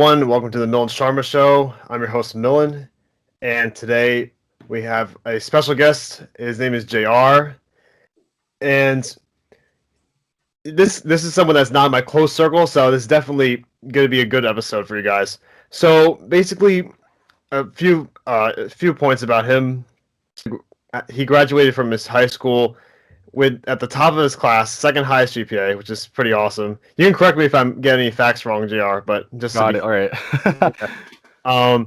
everyone. Welcome to the Millen Sharma Show. I'm your host, Millen, and today we have a special guest. His name is JR, and this is someone that's not in my close circle, so this is definitely going to be a good episode for you guys. So basically, a few points about him. He graduated from his high school with at the top of his class, second highest GPA, which is pretty awesome. You can correct me if I'm getting any facts wrong, JR, but just to Got be it. All right. Um,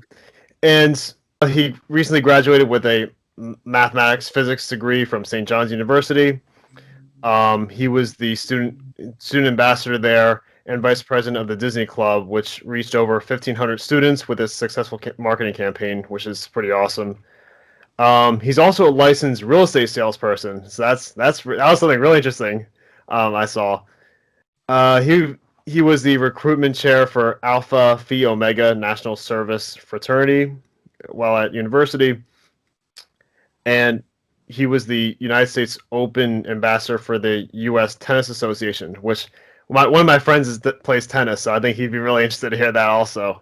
and he recently graduated with a mathematics physics degree from St. John's University. He was the student ambassador there and vice president of the Disney Club, which reached over 1,500 students with a successful marketing campaign, which is pretty awesome. He's also a licensed real estate salesperson, so that was something really interesting. I saw. He was the recruitment chair for Alpha Phi Omega National Service Fraternity while at university, and he was the United States Open ambassador for the U.S. Tennis Association, which one of my friends plays tennis, so I think he'd be really interested to hear that also.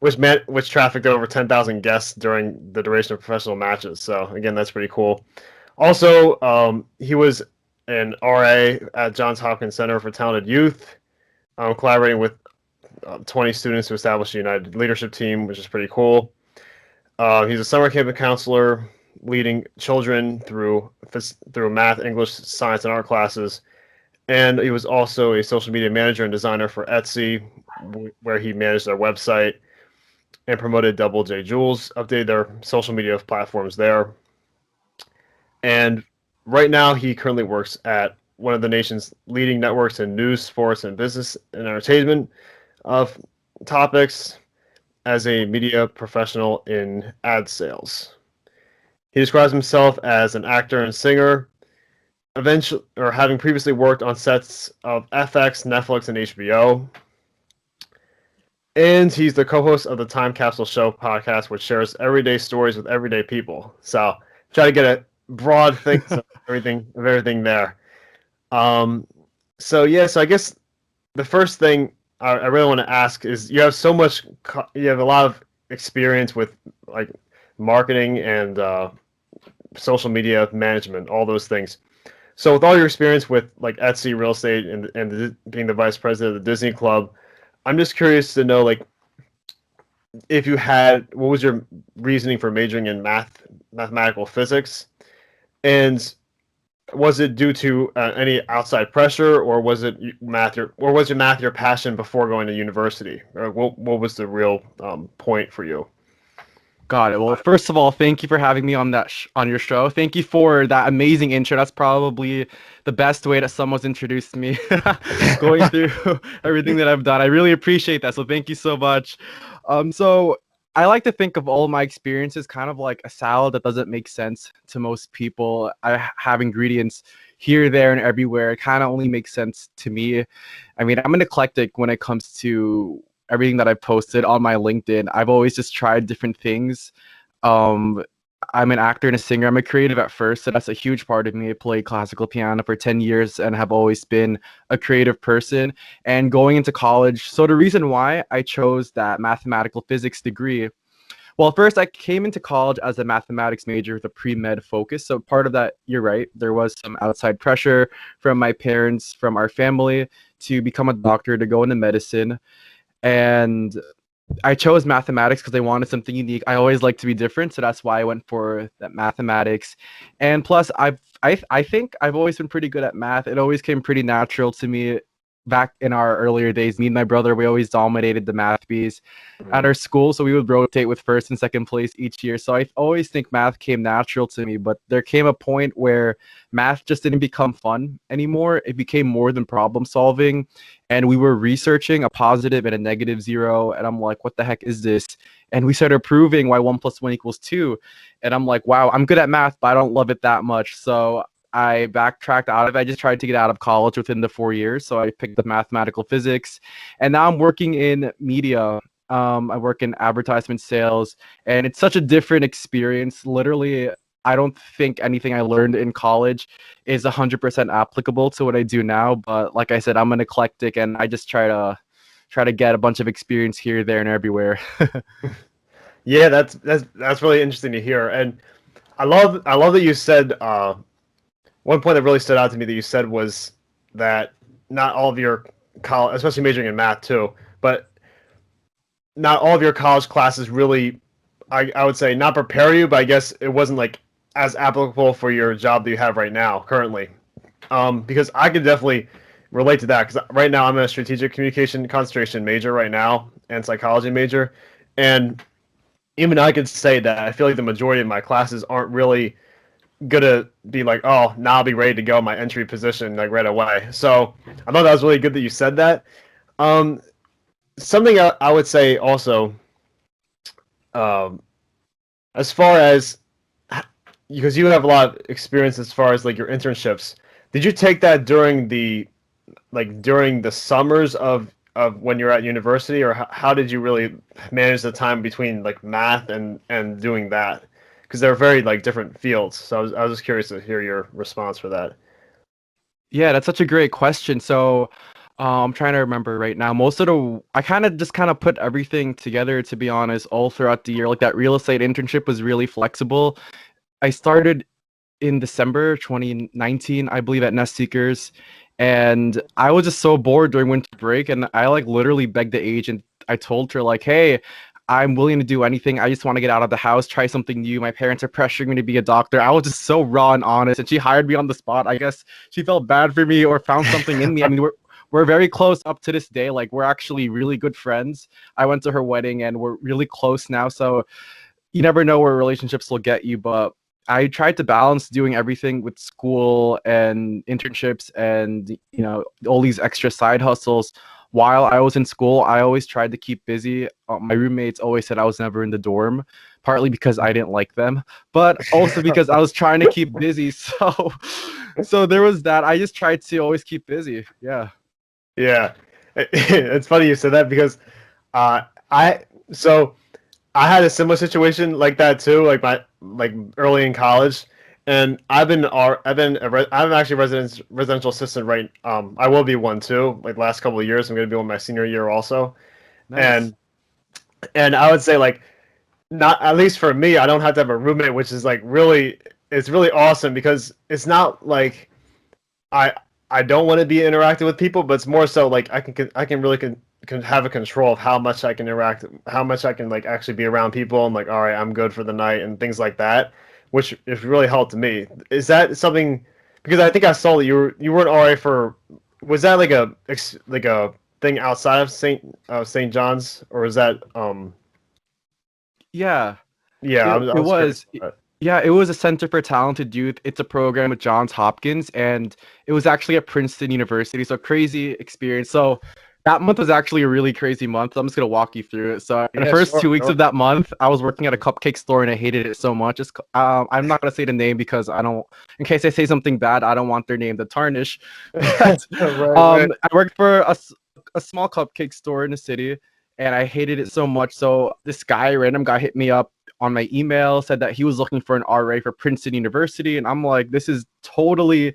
Which trafficked over 10,000 guests during the duration of professional matches. So again, that's pretty cool. Also, he was an RA at Johns Hopkins Center for Talented Youth, collaborating with 20 students to establish a united leadership team, which is pretty cool. He's a summer camp counselor, leading children through math, English, science, and art classes. And he was also a social media manager and designer for Etsy, where he managed their website and promoted Double J Jules, updated their social media platforms there. And right now, he currently works at one of the nation's leading networks in news, sports, and business and entertainment of topics as a media professional in ad sales. He describes himself as an actor and singer, having previously worked on sets of FX, Netflix, and HBO. And he's the co-host of the Time Capsule Show podcast, which shares everyday stories with everyday people. So try to get a broad thing of everything there. So I guess the first thing I really want to ask is you have a lot of experience with like marketing and social media management, all those things. So with all your experience with like Etsy, real estate, and being the vice president of the Disney Club, I'm just curious to know, like, what was your reasoning for majoring in mathematical physics, and was it due to any outside pressure, or was it math, or was your math your passion before going to university, or what was the real point for you? Got it. Well, first of all, thank you for having me on on your show. Thank you for that amazing intro. That's probably the best way that someone's introduced me, going through everything that I've done. I really appreciate that. So thank you so much. So I like to think of all my experiences kind of like a salad that doesn't make sense to most people. I have ingredients here, there, and everywhere. It kind of only makes sense to me. I mean, I'm an eclectic when it comes to everything that I posted on my LinkedIn. I've always just tried different things. I'm an actor and a singer. I'm a creative at first, so that's a huge part of me. I played classical piano for 10 years and have always been a creative person. And going into college, so the reason why I chose that mathematical physics degree, well, first I came into college as a mathematics major with a pre-med focus. So part of that, you're right, there was some outside pressure from my parents, from our family, to become a doctor, to go into medicine. And I chose mathematics because I wanted something unique. I always like to be different, so that's why I went for that mathematics. And plus, I think I've always been pretty good at math. It always came pretty natural to me. Back in our earlier days, me and my brother, we always dominated the math bees at our school, so we would rotate with first and second place each year. So I always think math came natural to me, but there came a point where math just didn't become fun anymore. It became more than problem solving, and we were researching a positive and a negative zero, and I'm like, what the heck is this? And we started proving why 1 + 1 = 2, and I'm like, wow, I'm good at math, but I don't love it that much. So I backtracked out of it. I just tried to get out of college within the 4 years. So I picked up mathematical physics, and now I'm working in media. I work in advertisement sales, and it's such a different experience. Literally, I don't think anything I learned in college is 100% applicable to what I do now. But like I said, I'm an eclectic, and I just try try to get a bunch of experience here, there, and everywhere. Yeah, that's really interesting to hear, and I love that you said one point that really stood out to me that you said was that not all of your college, especially majoring in math too, but not all of your college classes really, I would say, not prepare you, but I guess it wasn't like as applicable for your job that you have right now currently. Because I could definitely relate to that because right now I'm in a strategic communication concentration major right now and psychology major, and even I could say that I feel like the majority of my classes aren't really gonna be like, oh, now I'll be ready to go in my entry position like right away. So I thought that was really good that you said that. Um, Something I would say also, um, as far as because you have a lot of experience as far as like your internships. Did you take that during the summers of when you're at university, or how did you really manage the time between like math and doing that? Because they're very like different fields. So I was just curious to hear your response for that. Yeah, that's such a great question. So, I'm trying to remember right now. I kind of put everything together, to be honest, all throughout the year. Like that real estate internship was really flexible. I started in December 2019, I believe, at Nest Seekers, and I was just so bored during winter break, and I like literally begged the agent. I told her like, "Hey, I'm willing to do anything. I just want to get out of the house, try something new. My parents are pressuring me to be a doctor." I was just so raw and honest, and she hired me on the spot. I guess she felt bad for me or found something in me. I mean, we're very close up to this day. Like we're actually really good friends. I went to her wedding, and we're really close now. So you never know where relationships will get you, but I tried to balance doing everything with school and internships and all these extra side hustles while I was in school. I always tried to keep busy. My roommates always said I was never in the dorm, partly because I didn't like them, but also because I was trying to keep busy. So there was that. I just tried to always keep busy. Yeah. Yeah, it's funny you said that because uh, I so I had a similar situation like that too, like early in college, and I'm actually residential assistant right. I will be one too. Like last couple of years, I'm going to be one my senior year also, Nice. and I would say like not at least for me, I don't have to have a roommate, which is like really it's really awesome because it's not like I I don't want to be interacting with people, but it's more so like I can really can have a control of how much I can interact, how much I can like actually be around people, and like all right, I'm good for the night and things like that, which has really helped me. Is that something? Because I think I saw that you were an RA for. Was that like a thing outside of St. John's, or is that Yeah. yeah? It, I it was curious was. about Yeah, it was a Center for Talented Youth. It's a program with Johns Hopkins, and it was actually at Princeton University. So crazy experience. So that month was actually a really crazy month. I'm just gonna walk you through it. So that. the Yeah, first sure, 2 weeks sure. of that month, I was working at a cupcake store, and I hated it so much. I'm not gonna say the name because I don't. In case I say something bad, I don't want their name to tarnish. But Right, right. I worked for a small cupcake store in the city, and I hated it so much. So this random guy, hit me up on my email, said that he was looking for an RA for Princeton University, and I'm like, this is totally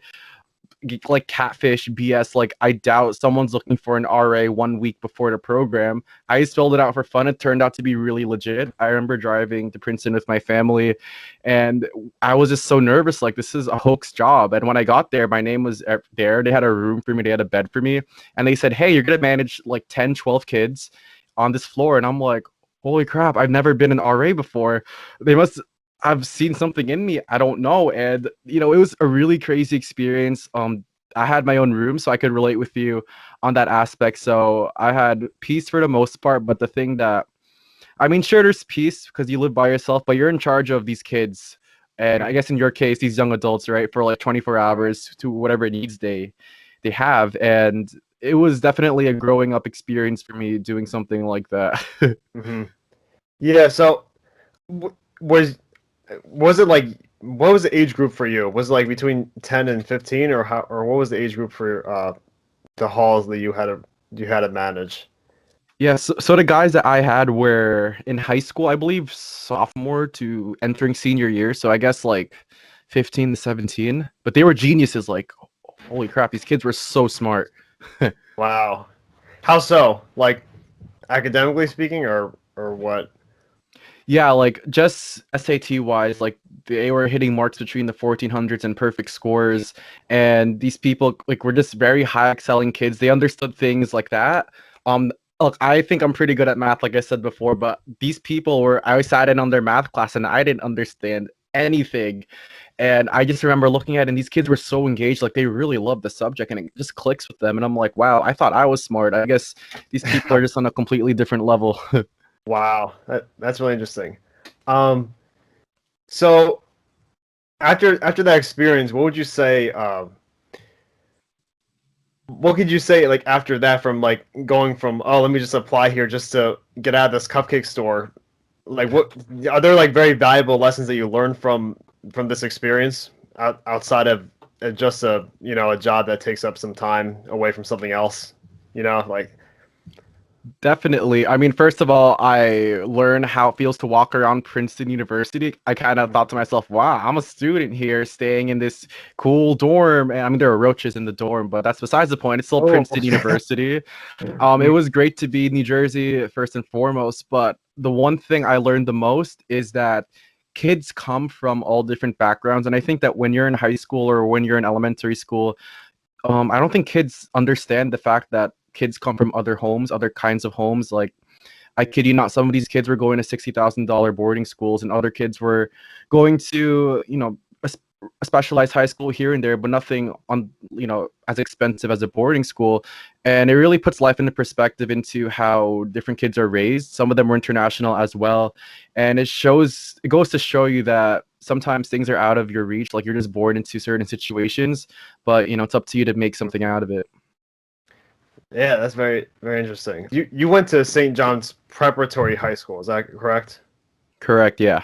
like catfish BS. Like, I doubt someone's looking for an RA 1 week before the program. I just filled it out for fun. It turned out to be really legit. I remember driving to Princeton with my family, and I was just so nervous. Like, this is a hoax job. And when I got there, my name was there. They had a room for me, they had a bed for me, and they said, hey, you're gonna manage like 10, 12 kids on this floor. And I'm like, holy crap, I've never been an RA before. They must have seen something in me. I don't know. And it was a really crazy experience. I had my own room, so I could relate with you on that aspect. So I had peace for the most part, but the thing that I mean, sure, there's peace because you live by yourself, but you're in charge of these kids. And I guess in your case, these young adults, right, for like 24 hours to whatever needs they have. And it was definitely a growing up experience for me doing something like that. Hmm. Yeah. So w- was was it like what was the age group for you? Was it like between 10 and 15, or how, or what was the age group for the halls that you had to manage? Yeah, so the guys that I had were in high school, I believe, sophomore to entering senior year. So I guess like 15 to 17, but they were geniuses. Like, holy crap, these kids were so smart. Wow. How so? Like academically speaking, or what? Yeah, like just SAT wise, like they were hitting marks between the 1400s and perfect scores. And these people like were just very high excelling kids. They understood things like that. Um, Look, I think I'm pretty good at math, like I said before, but these people were I sat in on their math class and I didn't understand anything. And I just remember looking at it and these kids were so engaged, like they really loved the subject and it just clicks with them. And I'm like, wow, I thought I was smart. I guess these people are just on a completely different level. Wow, that's really interesting. Um, so after that experience, what would you say? What could you say like after that from like going from oh let me just apply here just to get out of this cupcake store? Like what are there like very valuable lessons that you learned from this experience outside of just a a job that takes up some time away from something else? Like Definitely. I mean, first of all, I learned how it feels to walk around Princeton University. I kind of thought to myself, wow, I'm a student here staying in this cool dorm. And I mean, there are roaches in the dorm, but that's besides the point. It's still oh Princeton University. It was great to be in New Jersey first and foremost, but the one thing I learned the most is that kids come from all different backgrounds. And I think that when you're in high school or when you're in elementary school, I don't think kids understand the fact that kids come from other homes, other kinds of homes. Like, I kid you not, some of these kids were going to $60,000 boarding schools, and other kids were going to, a specialized high school here and there, but nothing on, as expensive as a boarding school. And it really puts life into perspective into how different kids are raised. Some of them were international as well. And it goes to show you that sometimes things are out of your reach. Like you're just born into certain situations, but it's up to you to make something out of it. yeah, that's very very interesting. You went to St. John's Preparatory High School, is that correct? Correct. Yeah.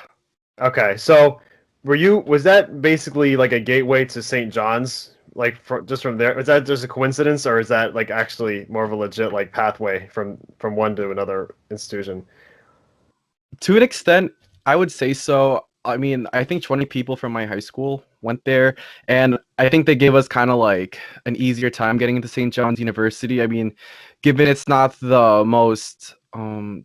Okay, so was that basically like a gateway to St. John's? Like just from there, is that just a coincidence, or is that like actually more of a legit like pathway from one to another institution? To an extent, I would say so. I mean, I think 20 people from my high school went there, and I think they gave us kind of like an easier time getting into St. John's University. I mean, given it's not the most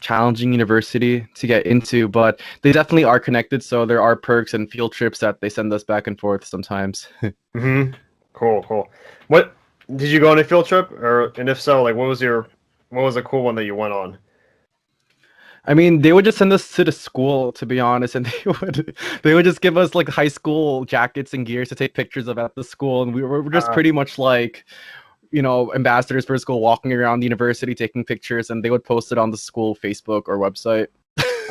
challenging university to get into, but they definitely are connected. So there are perks and field trips that they send us back and forth sometimes. Mm-hmm. Cool, cool. What did you go on a field trip, or and if so, like what was a cool one that you went on? I mean, they would just send us to the school, to be honest, and they would just give us like high school jackets and gears to take pictures of at the school, and we're just Uh, pretty much like ambassadors for school walking around the university taking pictures, and they would post it on the school Facebook or website.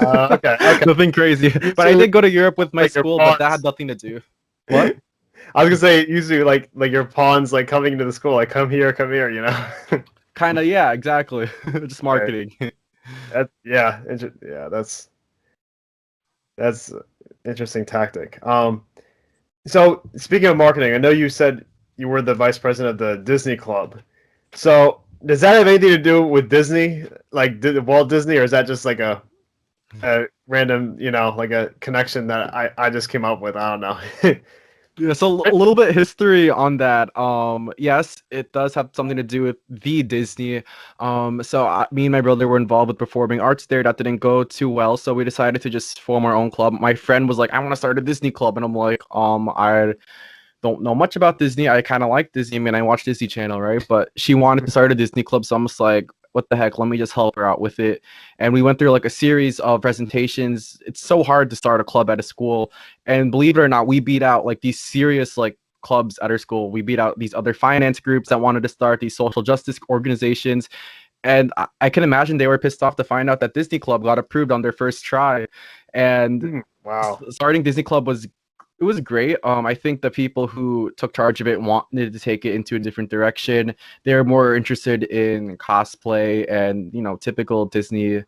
okay, okay. Nothing crazy. But I Usually, did go to Europe with my like your school, but that had pawns. nothing to do. What? I was gonna say usually like your pawns like coming into the school, like come here, you know. Kind of, yeah, exactly. Just Right. marketing. Yeah, yeah. That's interesting tactic. So speaking of marketing, I know you said you were the vice president of the Disney Club. So does that have anything to do with Disney, like Walt Disney, or is that just like a random, like a connection that I just came up with? I don't know. Yeah, so a little bit history on that. Yes, it does have something to do with the Disney. Me and my brother were involved with performing arts there. That didn't go too well, so we decided to just form our own club. My friend was like, "I want to start a Disney club," and I'm like, I don't know much about Disney. I kind of like Disney. I mean, I watch Disney Channel, right? But she wanted to start a Disney club, so I'm just like, what the heck? Let me just help her out with it. And we went through like a series of presentations. It's so hard to start a club at a school, and believe it or not, we beat out like these serious like clubs at our school. We beat out these other finance groups that wanted to start these social justice organizations, and I can imagine they were pissed off to find out that Disney Club got approved on their first try. And Wow. starting Disney Club was great. I think the people who took charge of it wanted to take it into a different direction. They're more interested in cosplay and typical Disney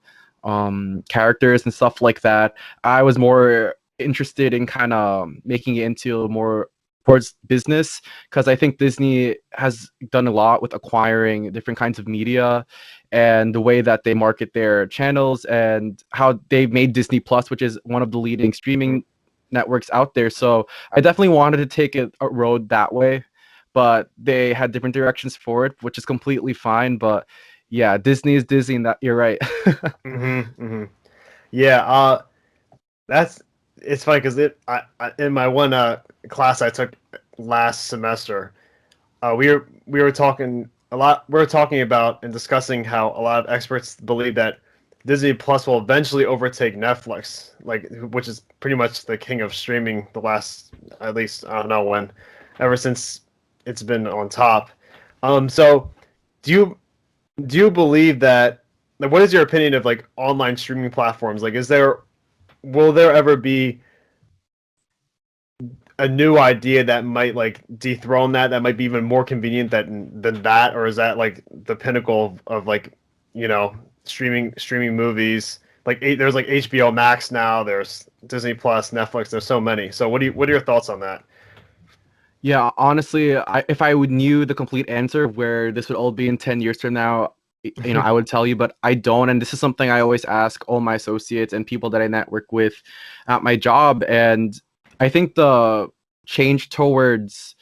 characters and stuff like that. I was more interested in kind of making it into more towards business because I think Disney has done a lot with acquiring different kinds of media and the way that they market their channels and how they've made Disney Plus, which is one of the leading streaming networks out there. So I definitely wanted to take a road that way, but they had different directions for it, which is completely fine. But Yeah, Disney is Disney, and that you're right. Yeah, that's it's funny because I in my one class I took last semester, we were talking a lot. We were talking about and discussing how a lot of experts believe that Disney Plus will eventually overtake Netflix, like which is pretty much the king of streaming the last at least I don't know when, ever since it's been on top. So do you do you believe that? Like, what is your opinion of like online streaming platforms? Like, is there will there ever be a new idea that might like dethrone that might be even more convenient than that, or is that like the pinnacle of like streaming movies? Like there's like HBO Max now, there's Disney Plus, Netflix, there's so many. So what are your thoughts on that? Yeah, honestly, if I would knew the complete answer of where this would all be in 10 years from now, I would tell you, but I don't. And this is something I always ask all my associates and people that I network with at my job. And I think the change towards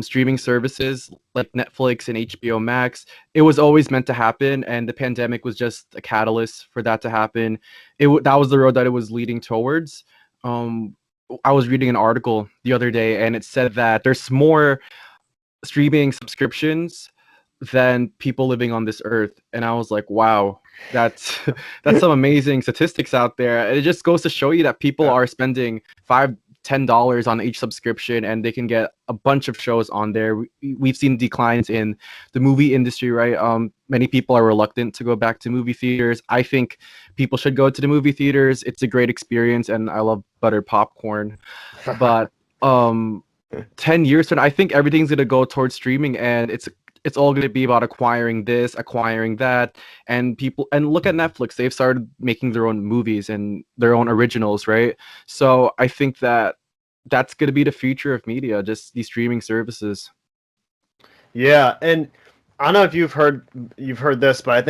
streaming services like Netflix and HBO Max, it was always meant to happen. And the pandemic was just a catalyst for that to happen. That was the road that it was leading towards. Um, I was reading an article the other day and it said that there's more streaming subscriptions than people living on this earth. And I was like, wow, that's that's some amazing statistics out there. It just goes to show you that people Yeah. are spending $5-10 on each subscription and they can get a bunch of shows on there. We've seen declines in the movie industry, right? Many people are reluctant to go back to movie theaters. I think people should go to the movie theaters. It's a great experience and I love buttered popcorn. But um 10 years from now, I think everything's gonna go towards streaming and it's all gonna be about acquiring this, acquiring that, and people and look at Netflix, they've started making their own movies and their own originals, right? So I think that that's gonna be the future of media, just these streaming services. Yeah, and I don't know if you've heard this, but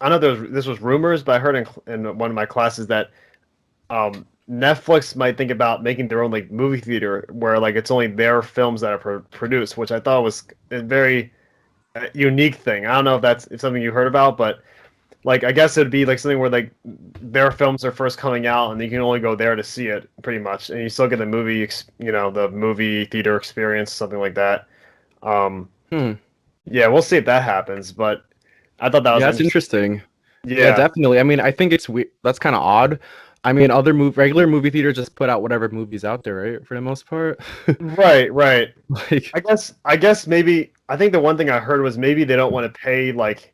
I know this was rumors, but I heard in one of my classes that Netflix might think about making their own like movie theater where like it's only their films that are produced, which I thought was a very unique thing. I don't know if that's if something you heard about, but like I guess it'd be like something where like their films are first coming out and you can only go there to see it pretty much, and you still get the the movie theater experience, something like that. Um, Hmm. yeah, we'll see if that happens, but I thought that was Yeah, that's interesting. interesting. Yeah, Yeah, definitely. I mean, I think that's kind of odd. I mean, regular movie theaters just put out whatever movies out there, right? For the most part. right, right. Like, I guess maybe I think the one thing I heard was maybe they don't want to pay like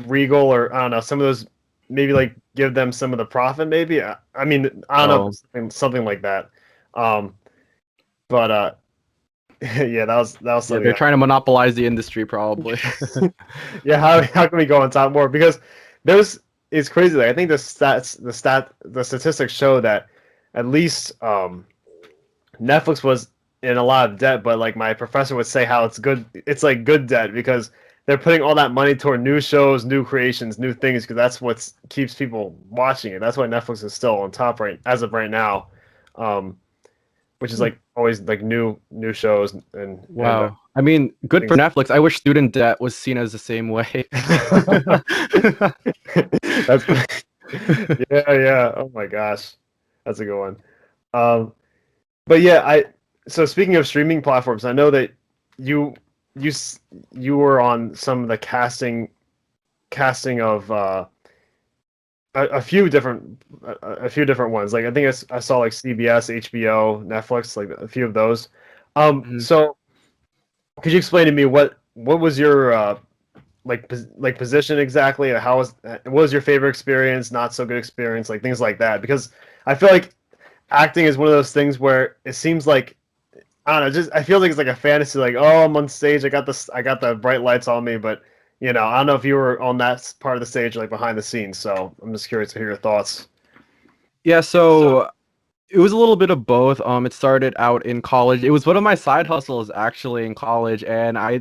Regal or I don't know some of those maybe like give them some of the profit maybe. I mean I don't know if oh, it's something like that. Um, but yeah, that was yeah, something they're that trying to monopolize the industry, probably. yeah how can we go on top more because there's it's crazy like I think the statistics show that at least Netflix was in a lot of debt, but like my professor would say how it's like good debt because they're putting all that money toward new shows, new creations, new things because that's what keeps people watching it. That's why Netflix is still on top right as of right now, um, which is like always like new shows and Wow. I mean, good for things. Netflix. I wish student debt was seen as the same way. That's yeah. Oh my gosh, that's a good one. Um, But yeah, I so speaking of streaming platforms, I know that you you s- you were on some of the casting of a few different ones. Like I think I saw like CBS, HBO, Netflix, like a few of those. Mhm. So could you explain to me what was your like position exactly? Or how was what was your favorite experience, not so good experience, like things like that? Because I feel like acting is one of those things where it seems like I don't know, just I feel like it's like a fantasy, like oh, I'm on stage, I got the bright lights on me, but I don't know if you were on that part of the stage, like behind the scenes. So I'm just curious to hear your thoughts. Yeah, so it was a little bit of both. It started out in college. It was one of my side hustles actually in college, and I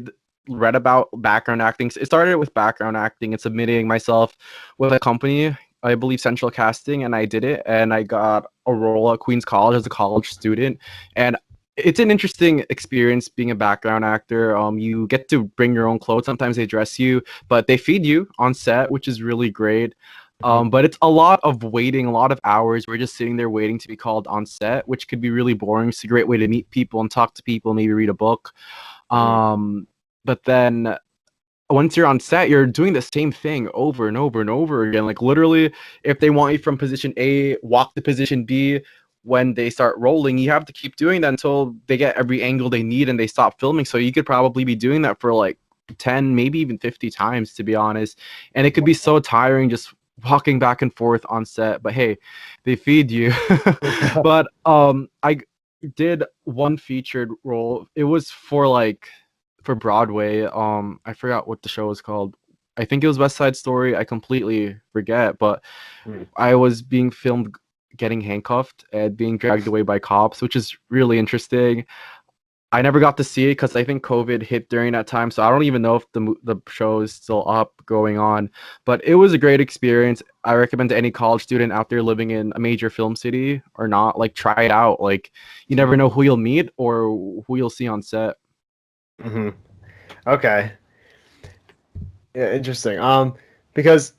read about background acting. It started with background acting and submitting myself with a company, I believe Central Casting, and I did it, and I got a role at Queens College as a college student. And it's an interesting experience being a background actor. You get to bring your own clothes. Sometimes they dress you, but they feed you on set, which is really great. Mhm, But it's a lot of waiting, a lot of hours. We're just sitting there waiting to be called on set, which could be really boring. It's a great way to meet people and talk to people, maybe read a book. mhm, But then once you're on set, you're doing the same thing over and over and over again. Like literally, if they want you from position A, walk to position B. When they start rolling, you have to keep doing that until they get every angle they need and they stop filming. So you could probably be doing that for like 10, maybe even 50 times, to be honest. And it could be so tiring just walking back and forth on set. But hey, they feed you. But I did one featured role. It was for like for Broadway. I forgot what the show was called. I think it was West Side Story. I completely forget, but mhm. I was being filmed getting handcuffed and being dragged away by cops, which is really interesting. I never got to see it because I think COVID hit during that time, so I don't even know if the show is still up going on. But it was a great experience. I recommend to any college student out there living in a major film city or not, like try it out. Like you never know who you'll meet or who you'll see on set. Mhm. Okay. Yeah, interesting. Because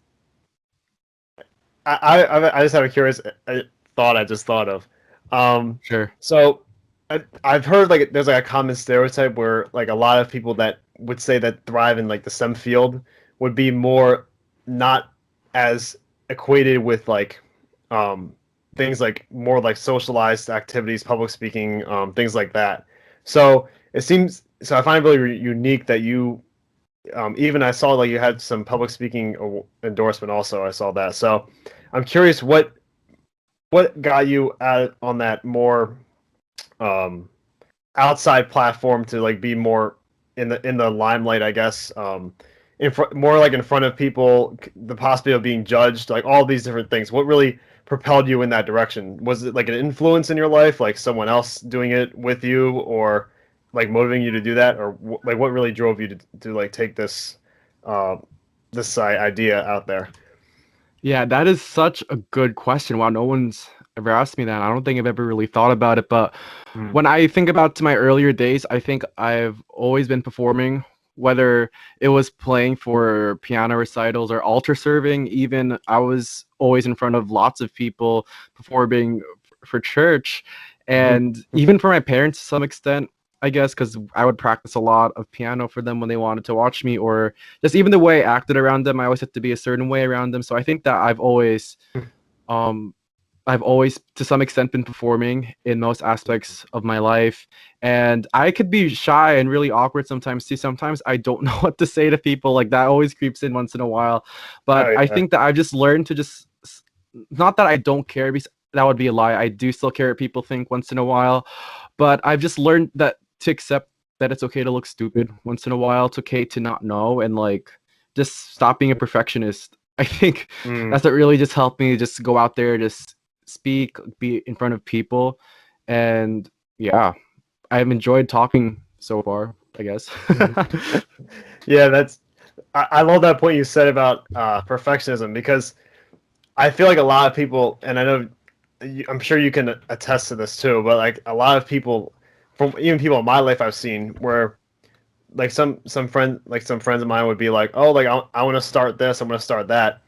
I just have a curious thought I just thought of. Um, Sure. so I've heard like there's like a common stereotype where like a lot of people that would say that thrive in like the STEM field would be more not as equated with like um things like more like socialized activities, public speaking, things like that. So it seems so I find it really unique that you even I saw like you had some public speaking endorsement also. I saw that. So I'm curious what got you at on that more um, outside platform to like be more in the limelight, I guess. More like in front of people, the possibility of being judged, like all these different things. What really propelled you in that direction? Was it like an influence in your life, like someone else doing it with you, or like motivating you to do that, or like what really drove you to like take uh, this idea out there? Yeah, that is such a good question. Wow, no one's ever asked me that. I don't think I've ever really thought about it, but Mm, when I think about to my earlier days, I think I've always been performing, whether it was playing for piano recitals or altar serving. Even I was always in front of lots of people performing for church, mhm, and even for my parents to some extent, I guess, because I would practice a lot of piano for them when they wanted to watch me, or just even the way I acted around them. I always had to be a certain way around them. So I think that um, I've always, to some extent, been performing in most aspects of my life. And I could be shy and really awkward sometimes too. Sometimes I don't know what to say to people. Like that always creeps in once in a while. But oh I yeah. think that I've just learned to not that I don't care, because that would be a lie. I do still care what people think once in a while. But I've just learned that to accept that it's okay to look stupid once in a while. It's okay to not know and like just stop being a perfectionist. I think Mm, that's what really just helped me just go out there, just speak, be in front of people. And yeah, I've enjoyed talking so far, I guess. mhm. Yeah, I love that point you said about perfectionism because I feel like a lot of people, and I know I'm sure you can attest to this too, but like a lot of people, from even people in my life I've seen, where like some friends of mine would be like, oh, like I want to start this, I'm going to start that,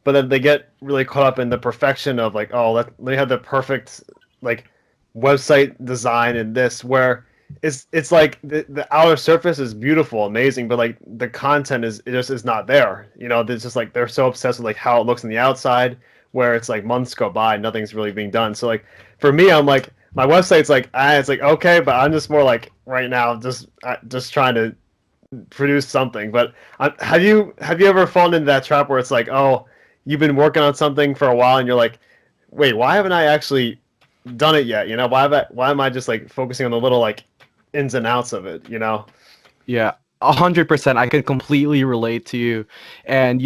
but then they get really caught up in the perfection of like, oh, let me have the perfect like website design and this where it's like the outer surface is beautiful, amazing, but like the content is it just is not there. You know, it's just like they're so obsessed with like how it looks on the outside, where it's like months go by, nothing's really being done. So like for me, I'm like my website's like it's like okay, but I'm just more like right now just trying to produce something. But have you ever fallen into that trap where it's like, oh, you've been working on something for a while and you're like, wait, why haven't I actually done it yet? You know, why am I just like focusing on the little like ins and outs of it? You know? Yeah, 100%. I can completely relate to you. And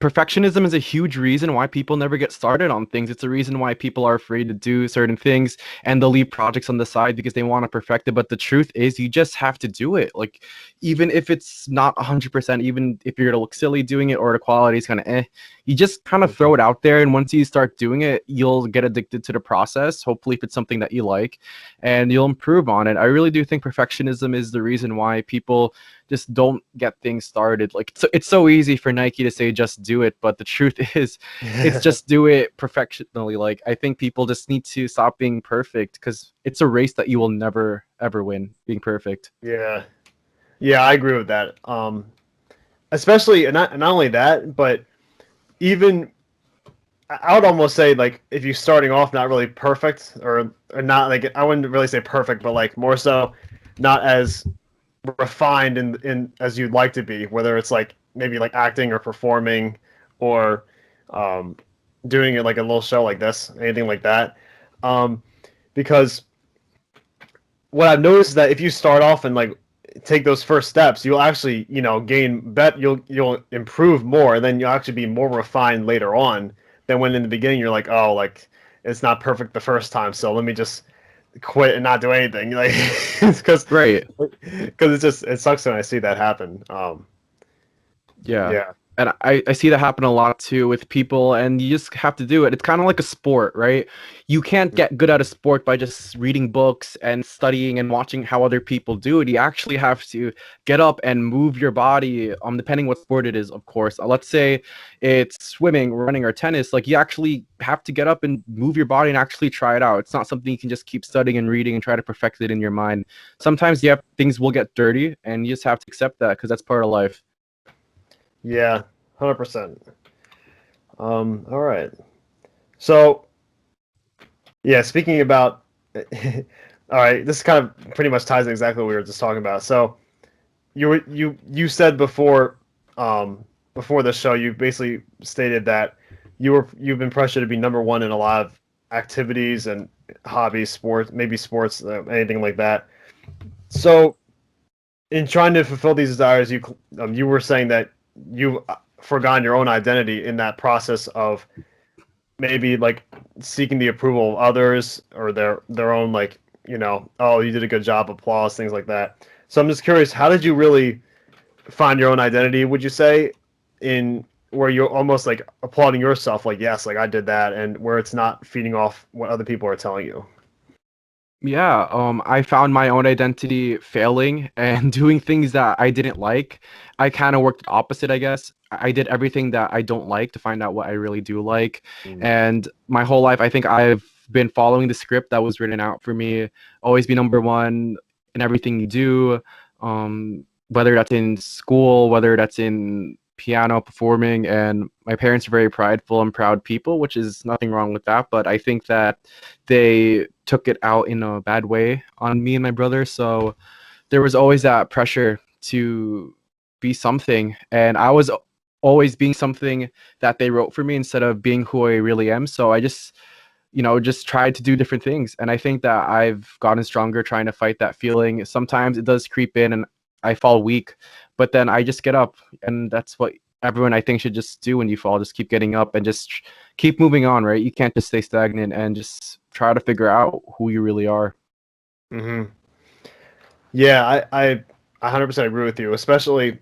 perfectionism is a huge reason why people never get started on things. It's a reason why people are afraid to do certain things and they'll leave projects on the side because they want to perfect it. But the truth is, you just have to do it. Like, even if it's not 100%, even if you're gonna look silly doing it or the quality is kind of you just kind of throw it out there. And once you start doing it, you'll get addicted to the process. Hopefully, if it's something that you like, and you'll improve on it. I really do think perfectionism is the reason why people just don't get things started. Like, it's so easy for Nike to say just do it, but the truth is it's just do it professionally. Like, I think people just need to stop being perfect because it's a race that you will never ever win being perfect. Yeah. Yeah, I agree with that. Especially, and not only that, but even I would almost say, like, if you're starting off not really perfect, or not, like, I wouldn't really say perfect, but like more so not as refined in as you'd like to be, whether it's like maybe like acting or performing, or um, doing it like a little show like this, anything like that. Um, because what I've noticed is that if you start off and like take those first steps, you'll actually, gain you'll improve more, and then you'll actually be more refined later on than when in the beginning you're like, oh, like it's not perfect the first time, so let me just quit and not do anything. Like, because Right. it sucks when I see that happen. Yeah. Yeah. And I see that happen a lot too with people, and you just have to do it. It's kind of like a sport, right? You can't get good at a sport by just reading books and studying and watching how other people do it. You actually have to get up and move your body, depending what sport it is, of course. Let's say it's swimming, running, or tennis. Like, you actually have to get up and move your body and actually try it out. It's not something you can just keep studying and reading and try to perfect it in your mind. Sometimes, yeah, things will get dirty, and you just have to accept that because that's part of life. Yeah, 100%. All right. So, yeah, speaking about, all right, this kind of pretty much ties in exactly what we were just talking about. So, you said before the show, you basically stated that you've been pressured to be number one in a lot of activities and hobbies, sports, maybe sports, anything like that. So, in trying to fulfill these desires, you were saying that you forgone your own identity in that process of maybe like seeking the approval of others, or their own, like, oh, you did a good job, applause, things like that. So I'm just curious, how did you really find your own identity, would you say, in where you're almost like applauding yourself, like, yes, like I did that, and where it's not feeding off what other people are telling you? Yeah, I found my own identity failing and doing things that I didn't like. I kind of worked opposite, I guess. I did everything that I don't like to find out what I really do like. Mm. And my whole life, I think I've been following the script that was written out for me. Always be number one in everything you do, whether that's in school, whether that's in piano performing. And my parents are very prideful and proud people, which is nothing wrong with that. But I think that they took it out in a bad way on me and my brother. So there was always that pressure to be something. And I was always being something that they wrote for me instead of being who I really am. So I just, just tried to do different things. And I think that I've gotten stronger trying to fight that feeling. Sometimes it does creep in and I fall weak, but then I just get up. And that's what everyone, I think, should just do when you fall. Just keep getting up and just keep moving on, right? You can't just stay stagnant and just try to figure out who you really are. Hmm. Yeah, I 100% agree with you. Especially,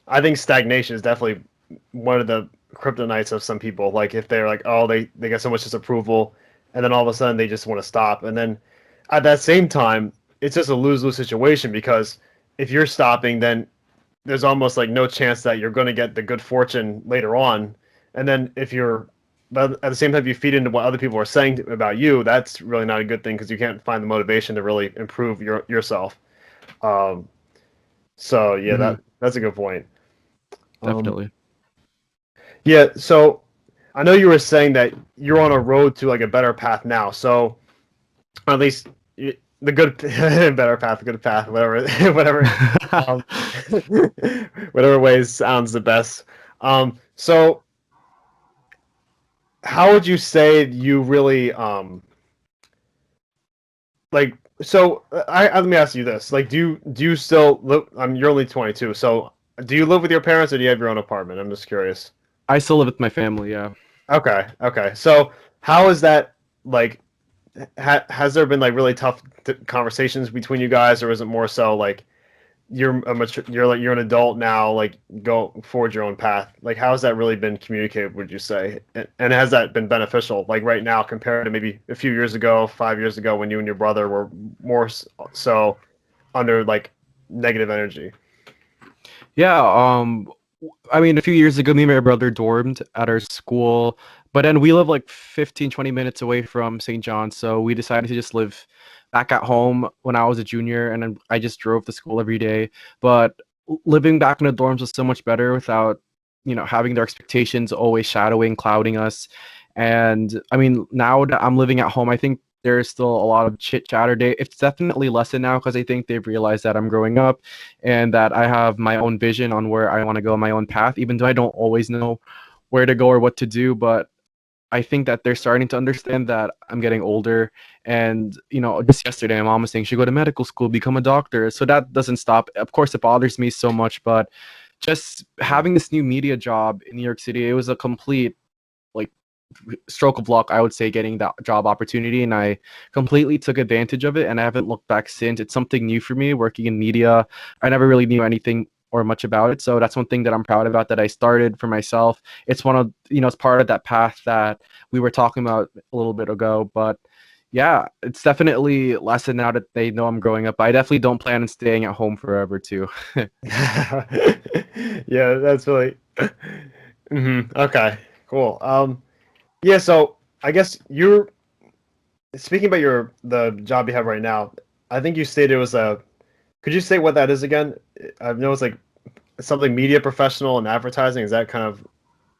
I think stagnation is definitely one of the kryptonites of some people. Like, if they're like, oh, they get so much disapproval, and then all of a sudden they just want to stop. And then at that same time, it's just a lose-lose situation, because if you're stopping, then there's almost like no chance that you're going to get the good fortune later on. And then but at the same time, if you feed into what other people are saying about you, that's really not a good thing, because you can't find the motivation to really improve yourself. Um, so yeah, Hmm. that's a good point. Um, Definitely. yeah, so I know you were saying that you're on a road to like a better path now. So at least the good better path, the good path, whatever, whatever, um, whatever way sounds the best. So how would you say you really like? So let me ask you this: like, do you still live? You're only 22, so do you live with your parents, or do you have your own apartment? I'm just curious. I still live with my family. Yeah. Okay, okay. So how is that like? Has there been like really tough conversations between you guys, or is it more so like you're a mature, you're an adult now, like go forward your own path? Like how has that really been communicated? Would you say, and has that been beneficial? Like right now compared to maybe a few years ago, 5 years ago, when you and your brother were more so under like negative energy. Yeah. I mean, a few years ago, me and my brother dormed at our school, but then we live like 15, 20 minutes away from St. John's. So we decided to just live back at home when I was a junior, and then I just drove to school every day. But living back in the dorms was so much better without, having their expectations always shadowing, clouding us. And I mean, now that I'm living at home, I think there's still a lot of chit chatter. It's definitely lessened now because I think they've realized that I'm growing up and that I have my own vision on where I want to go, my own path, even though I don't always know where to go or what to do. But I think that they're starting to understand that I'm getting older. And, just yesterday, my mom was saying she go to medical school, become a doctor. So that doesn't stop. Of course, it bothers me so much, but just having this new media job in New York City, it was a complete like stroke of luck, I would say, getting that job opportunity, and I completely took advantage of it, and I haven't looked back since. It's something new for me working in media. I never really knew anything or much about it, so that's one thing that I'm proud about that I started for myself. It's one of, it's part of that path that we were talking about a little bit ago. But yeah, it's definitely lessened now that they know I'm growing up. I definitely don't plan on staying at home forever too. Yeah, that's really. Okay, cool. Yeah, so I guess you're speaking about the job you have right now. I think you stated it was a. Could you say what that is again? I've noticed like something media professional and advertising. Is that kind of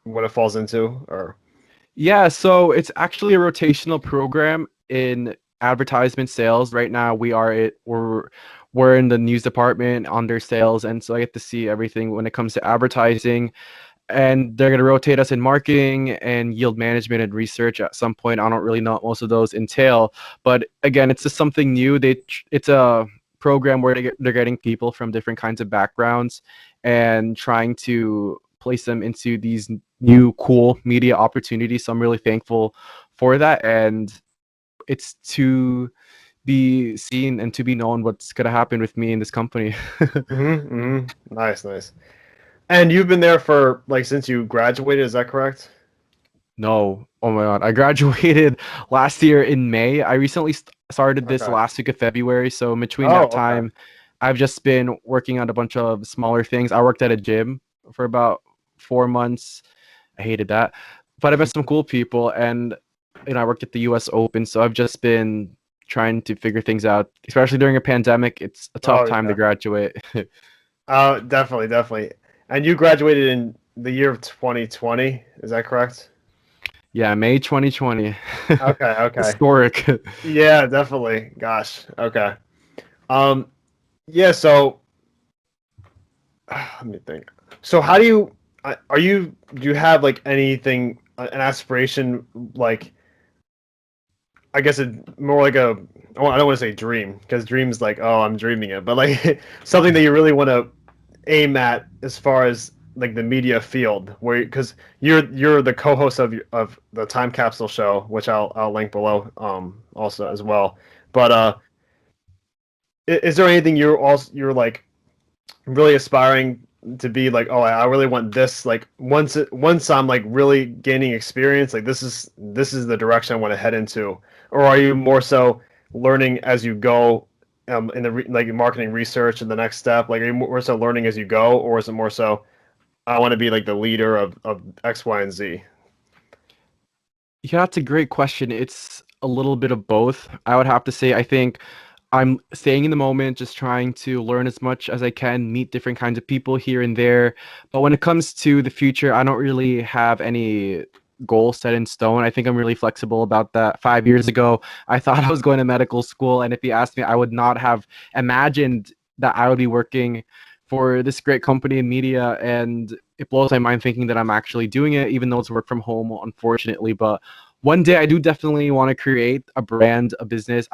what it falls into, or? Yeah, so it's actually a rotational program in advertisement sales. Right now, we're in the news department under sales, and so I get to see everything when it comes to advertising. And they're going to rotate us in marketing and yield management and research at some point. I don't really know what most of those entail, but again, it's just something new. It's a program where they're getting people from different kinds of backgrounds and trying to place them into these new cool media opportunities. So I'm really thankful for that, and it's to be seen and to be known what's going to happen with me in this company. Nice, nice. And you've been there for like since you graduated, is that correct? No. Oh my God. I graduated last year in May. I recently started this Okay. last week of February. So in between Oh, that okay. time, I've just been working on a bunch of smaller things. I worked at a gym for about 4 months. I hated that. But I met some cool people, and I worked at the US Open. So I've just been trying to figure things out, especially during a pandemic. It's a tough Oh time to yeah. graduate. Definitely, definitely. And you graduated in the year of 2020, is that correct? Yeah, May 2020. Okay, okay. Historic. Yeah, definitely. Gosh. Okay. Um, yeah, so let me think. So how do you do you have like anything an aspiration like I guess it more like a I don't want to say dream because dreams like oh I'm dreaming it, but like something that you really want to aim at as far as like the media field where because you're the co-host of the time capsule show which I'll link below also as well, but is there anything you're like really aspiring to be like oh I really want this like once I'm like really gaining experience like this is the direction I want to head into, or are you more so learning as you go in the like marketing research and the next step, like are you more so learning as you go, or is it more so I want to be like the leader of X, Y, and Z? Yeah, that's a great question. It's a little bit of both. I would have to say, I think I'm staying in the moment, just trying to learn as much as I can, meet different kinds of people here and there. But when it comes to the future, I don't really have any goal set in stone. I think I'm really flexible about that. 5 years ago, I thought I was going to medical school, and if you asked me, I would not have imagined that I would be working for this great company in media. And it blows my mind thinking that I'm actually doing it, even though it's work from home, unfortunately. But one day I do definitely want to create a brand, a business.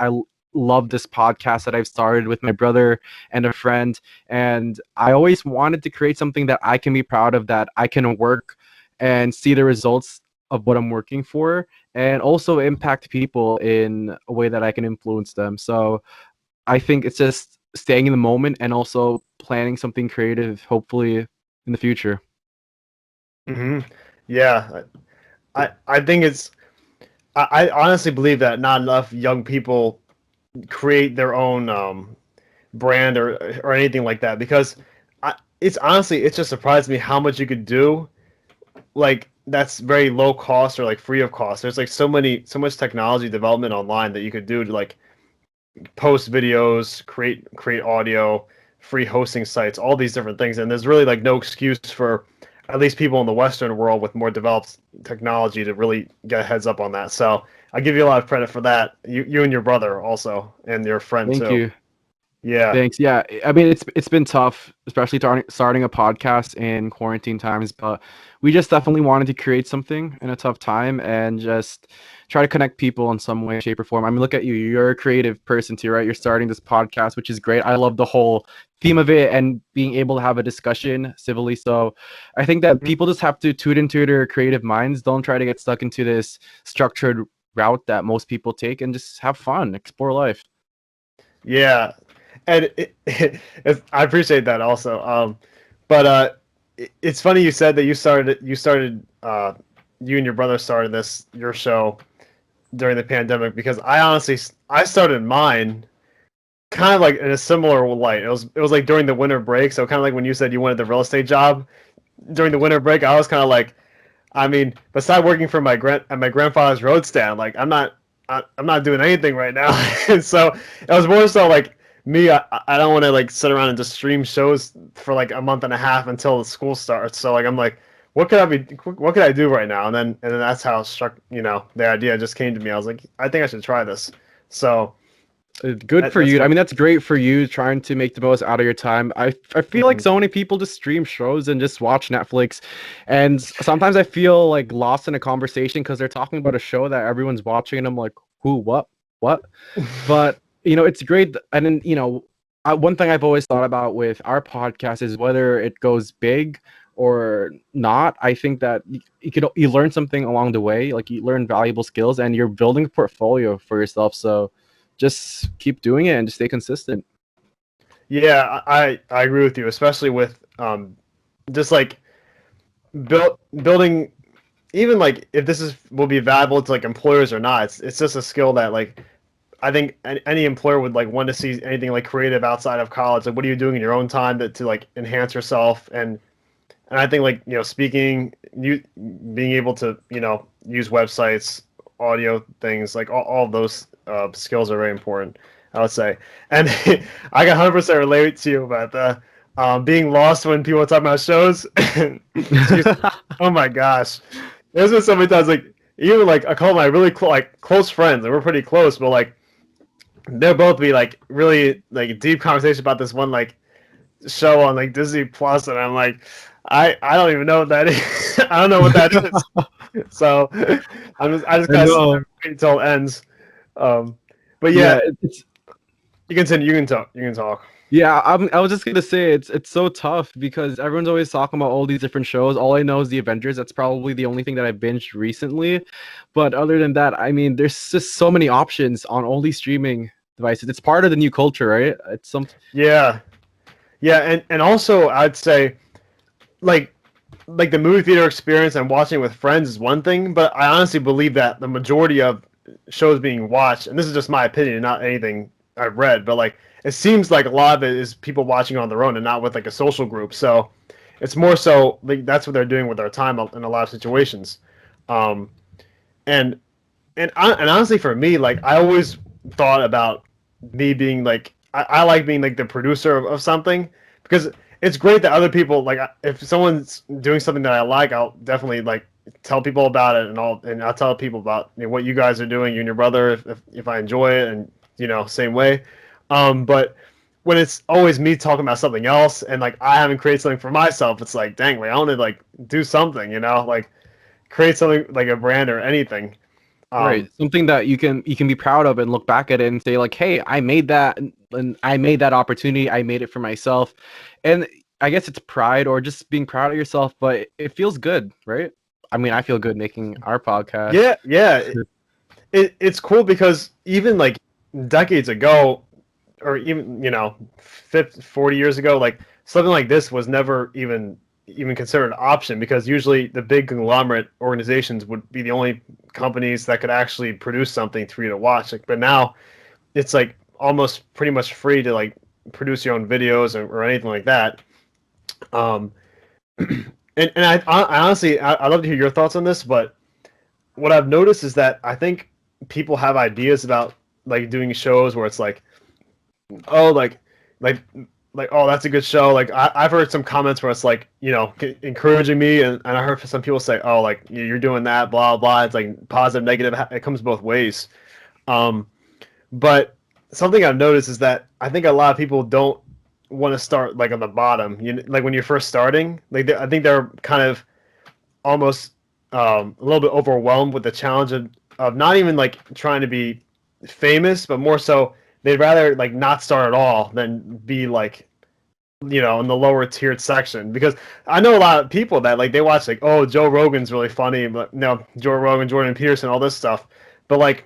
Love this podcast that I've started with my brother and a friend. And I always wanted to create something that I can be proud of, that I can work and see the results of what I'm working for, and also impact people in a way that I can influence them. So I think it's just staying in the moment and also planning something creative, hopefully in the future. Hmm. Yeah, I think I honestly believe that not enough young people create their own brand or anything like that because it's honestly it just surprised me how much you could do like that's very low cost or like free of cost. There's like so much technology development online that you could do to like post videos, create audio, free hosting sites, all these different things. And there's really like no excuse for at least people in the Western world with more developed technology to really get a heads up on that. So I give you a lot of credit for that. You and your brother also, and your friend Thank too. you. Yeah. Thanks. Yeah, I mean it's been tough, especially starting a podcast in quarantine times. But we just definitely wanted to create something in a tough time and just try to connect people in some way, shape, or form. I mean, look at you. You're a creative person too, right? You're starting this podcast, which is great. I love the whole theme of it and being able to have a discussion civilly. So I think that Mhm. people just have to tune into their creative minds. Don't try to get stuck into this structured route that most people take, and just have fun, explore life. Yeah, and I appreciate that also. But it's funny you said that you and your brother started this your show during the pandemic because I honestly I started mine kind of like in a similar light. It was like during the winter break, so kind of like when you said you wanted the real estate job during the winter break. I was kind of like, I mean, besides working for my grandfather's road stand, like I'm not doing anything right now. And so it was more so like me. I don't want to like sit around and just stream shows for like a month and a half until the school starts. So like I'm like, what could I do right now? And then that's how struck the idea just came to me. I was like, I think I should try this. So Good for that's you. I what. mean, that's great for you trying to make the most out of your time. I feel like Mhm. so many people just stream shows and just watch Netflix, and sometimes I feel like lost in a conversation because they're talking about a show that everyone's watching, and I'm like, who, what? But it's great. And then one thing I've always thought about with our podcast is whether it goes big or not. I think that you learn something along the way, like you learn valuable skills, and you're building a portfolio for yourself. So just keep doing it and just stay consistent. Yeah, I agree with you, especially with just like building even like if this is will be valuable to like employers or not. It's just a skill that like I think any employer would like want to see anything like creative outside of college. Like, what are you doing in your own time to like enhance yourself? And I think like speaking, you being able to use websites, audio things, like all of those skills are very important. I would say, and I can 100% relate to you about the being lost when people are talking about shows. Excuse me. Oh my gosh, there's been so many times like even like I call my really like close friends, and we're pretty close, but like they'll both be like really like deep conversation about this one like show on like Disney Plus, and I'm like, I don't even know what that is. I don't know what that is. So I just I gotta sit there know. and wait until it ends. Um, but yeah, Yeah, it's you continue. You can talk. You can talk. yeah. I was just gonna say it's so tough because everyone's always talking about all these different shows. All I know is the Avengers. That's probably the only thing that I binged recently. But other than that, I mean, there's just so many options on all these streaming devices. It's part of the new culture, right? It's some Yeah, yeah, and also I'd say like the movie theater experience and watching with friends is one thing, but I honestly believe that the majority of shows being watched, and this is just my opinion, not anything I've read, but like it seems like a lot of it is people watching on their own and not with like a social group. So it's more so like that's what they're doing with their time in a lot of situations. Um, and and honestly, for me, like I always thought about me being like I like being like the producer of something because it's great that other people like if someone's doing something that I like, I'll definitely like tell people about it and I'll tell people about what you guys are doing, you and your brother, if I enjoy it, and same way. But when it's always me talking about something else and like I haven't created something for myself, it's like dang, like I want to like do something, like create something like a brand or anything. right, Um, something that you can be proud of and look back at it and say like, hey, I made that, and I made that opportunity. I made it for myself, and I guess it's pride or just being proud of yourself, but it feels good, right? I mean, I feel good making our podcast. Yeah, yeah. It's cool because even like decades ago, or even 50, 40 years ago, like something like this was never even considered an option because usually the big conglomerate organizations would be the only companies that could actually produce something for you to watch. Like, but now it's like almost pretty much free to like produce your own videos or anything like that. Um, and I honestly I love to hear your thoughts on this, but what I've noticed is that I think people have ideas about like doing shows where it's oh like oh that's a good show. Like I've heard some comments where it's like encouraging me, and I heard some people say oh like you're doing that blah blah. It's like positive negative. It comes both ways. Um, but something I've noticed is that I think a lot of people don't want to start like on the bottom. Like when you're first starting, like I think they're kind of almost a little bit overwhelmed with the challenge of not even like trying to be famous, but more so they'd rather like not start at all than be like in the lower tiered section. Because I know a lot of people that like they watch like oh Joe Rogan's really funny, but Joe Rogan, Jordan Peterson, all this stuff, but like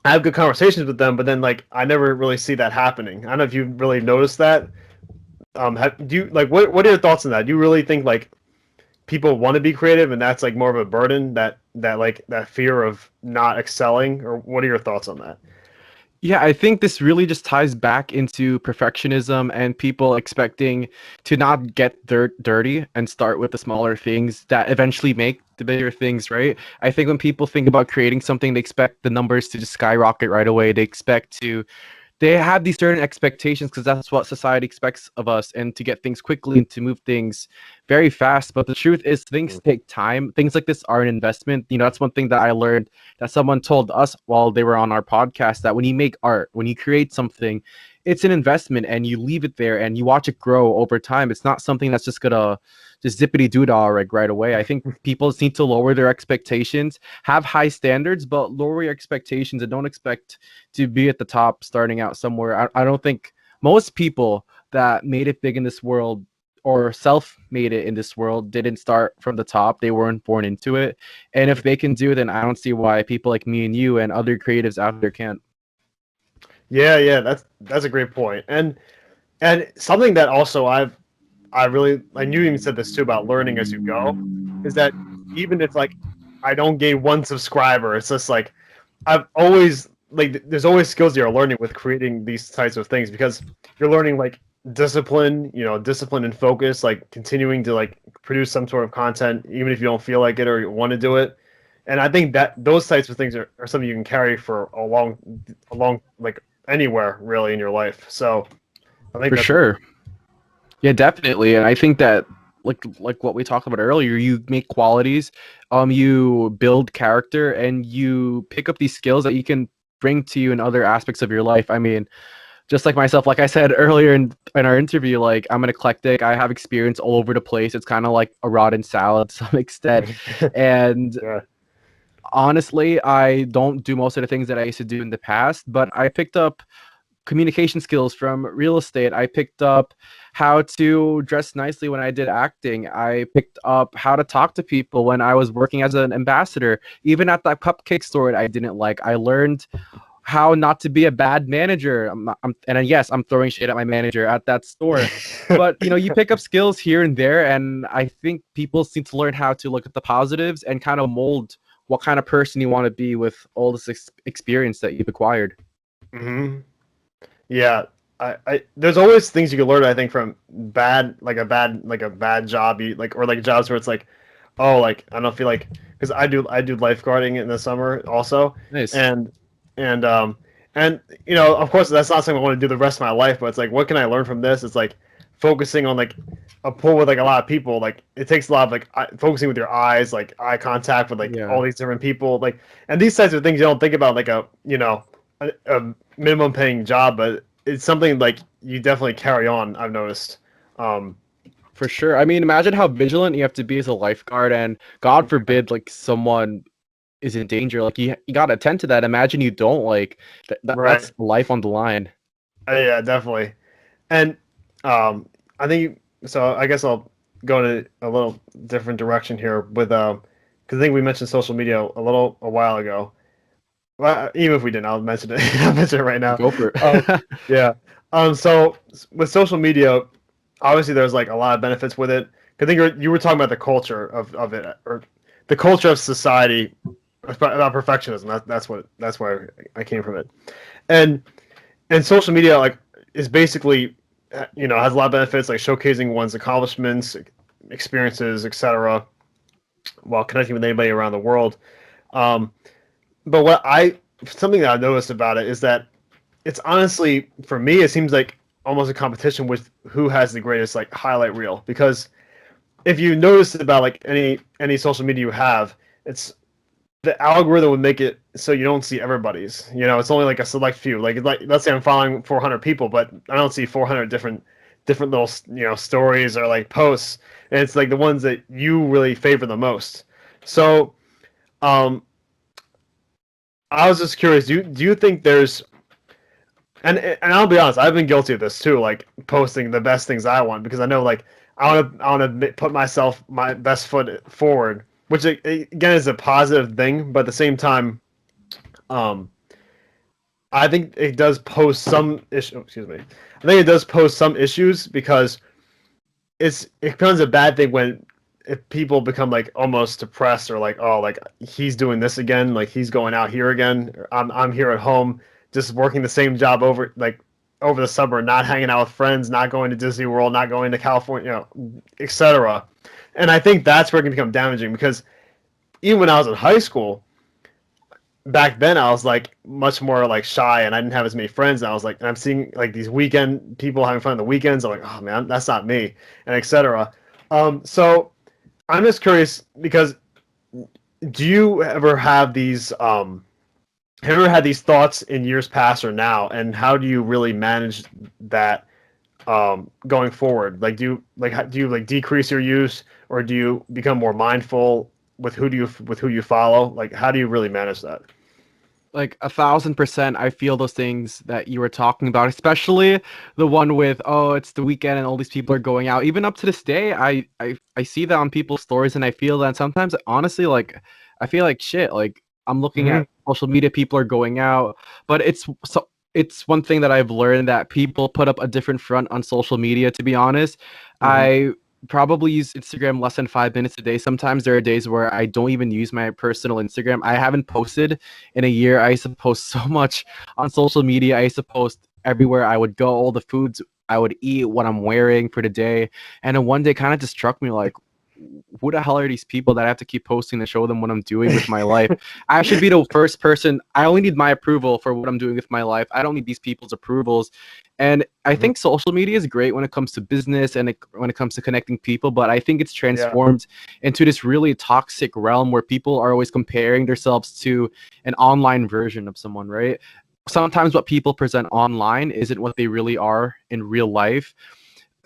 I have good conversations with them, but then like I never really see that happening. I don't know if you really noticed that. Do you like what are your thoughts on that? Do you really think like people want to be creative and that's like more of a burden that like that fear of not excelling, or what are your thoughts on that? Yeah, I think this really just ties back into perfectionism and people expecting to not get dirty and start with the smaller things that eventually make the bigger things, right? I think when people think about creating something, they expect the numbers to just skyrocket right away. They have these certain expectations because that's what society expects of us, and to get things quickly and to move things very fast. But the truth is things take time. Things like this are an investment. That's one thing that I learned, that someone told us while they were on our podcast, that when you make art, when you create something, it's an investment and you leave it there and you watch it grow over time. It's not something that's just gonna just zippity doo-dah right away. I think people just need to lower their expectations, have high standards, but lower your expectations and don't expect to be at the top starting out somewhere. I don't think most people that made it big in this world or self made it in this world didn't start from the top. They weren't born into it. And if they can do it, then I don't see why people like me and you and other creatives out there can't. Yeah, that's a great point. And something that also I really, and you even said this too about learning as you go, is that even if like I don't gain one subscriber, it's just like I've always like there's always skills you're learning with creating these types of things because you're learning like discipline, discipline and focus, like continuing to like produce some sort of content even if you don't feel like it or you want to do it. And I think that those types of things are something you can carry for a long like anywhere really in your life. So I think For that's sure. Yeah, definitely. And I think that like what we talked about earlier, you make qualities, you build character, and you pick up these skills that you can bring to you in other aspects of your life. I mean, just like myself, like I said earlier in our interview, like I'm an eclectic. I have experience all over the place. It's kind of like a rotten salad to some extent. And yeah. honestly, I don't do most of the things that I used to do in the past, but I picked up communication skills from real estate. I picked up how to dress nicely when I did acting. I picked up how to talk to people when I was working as an ambassador. Even at that cupcake store that I didn't like, I learned how not to be a bad manager. And yes, I'm throwing shade at my manager at that store. But you pick up skills here and there, and I think people seem to learn how to look at the positives and kind of mold what kind of person you want to be with all this experience that you've acquired. hmm Yeah, there's always things you can learn. I think from like a bad job, or like jobs where it's like, oh, like I don't feel like because I do lifeguarding in the summer also, Nice. and and of course that's not something I want to do the rest of my life, but it's like what can I learn from this? It's like focusing on like a pool with like a lot of people. Like it takes a lot of like focusing with your eyes, like eye contact with like Yeah. all these different people, like and these types of things you don't think about like a minimum paying job, but it's something like you definitely carry on. I've noticed. Um, For sure. I mean, imagine how vigilant you have to be as a lifeguard, and God forbid, like someone is in danger. Like you gotta attend to that. Imagine you don't right. that's life on the line. Yeah, definitely. And I think so. I guess I'll go in a little different direction here with because I think we mentioned social media a while ago. Well, even if we didn't, I'll mention it. I'll mention it right now. Go for Um, it. yeah. So with social media, obviously there's like a lot of benefits with it. I think you were talking about the culture of it, or the culture of society about perfectionism. That's where I came from it. And social media like is basically has a lot of benefits like showcasing one's accomplishments, experiences, etc. while connecting with anybody around the world. Um, but something that I've noticed about it is that it's honestly for me it seems like almost a competition with who has the greatest like highlight reel, because if you notice about like any social media you have, it's the algorithm would make it so you don't see everybody's. It's only like a select few. Like let's say I'm following 400 people, but I don't see 400 different little stories or like posts. And it's like the ones that you really favor the most. So um, I was just curious. Do you think there's and I'll be honest, I've been guilty of this too, like posting the best things I want because I know like I want to put my best foot forward, which again is a positive thing, but at the same time, um, I think it does pose some issue. Excuse me. I think it does pose some issues because it becomes a bad thing when if people become like almost depressed or like, oh, like he's doing this again, like he's going out here again. Or I'm here at home just working the same job over the summer, not hanging out with friends, not going to Disney World, not going to California, etc. And I think that's where it can become damaging because even when I was in high school, back then I was like much more like shy and I didn't have as many friends. And I was like, and I'm seeing like these weekend people having fun on the weekends. I'm like, oh man, that's not me, and etc. So I'm just curious because do you ever have these have you ever had these thoughts in years past or now, and how do you really manage that going forward? Like do you like decrease your use or do you become more mindful with who you follow? Like how do you really manage that? Like 1,000%, I feel those things that you were talking about, especially the one with, oh, it's the weekend and all these people are going out. Even up to this day, I see that on people's stories and I feel that sometimes, honestly, like I feel like shit. Like I'm looking Mm-hmm. at social media, people are going out, but it's one thing that I've learned that people put up a different front on social media. To be honest, Mm-hmm. I probably use Instagram less than 5 minutes a day. Sometimes there are days where I don't even use my personal Instagram. I haven't posted in a year. I used to post so much on social media. I used to post everywhere I would go, all the foods I would eat, what I'm wearing for the day. And then one day kind of just struck me like, who the hell are these people that I have to keep posting to show them what I'm doing with my life? I should be the first person. I only need my approval for what I'm doing with my life. I don't need these people's approvals. And I Mm-hmm. think social media is great when it comes to business and when it comes to connecting people, but I think it's Yeah. transformed into this really toxic realm where people are always comparing themselves to an online version of someone, right? Sometimes what people present online isn't what they really are in real life.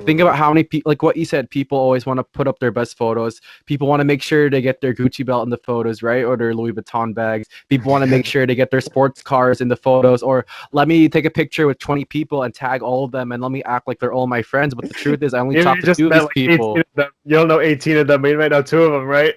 Think Mm-hmm. about how many people, like what you said, people always want to put up their best photos. People want to make sure they get their Gucci belt in the photos, right? Or their Louis Vuitton bags. People want to make sure they get their sports cars in the photos. Or let me take a picture with 20 people and tag all of them and let me act like they're all my friends. But the truth is, I only You talk to just two of met these like 18 people. of them. You don't know 18 of them, but you might know two of them, right?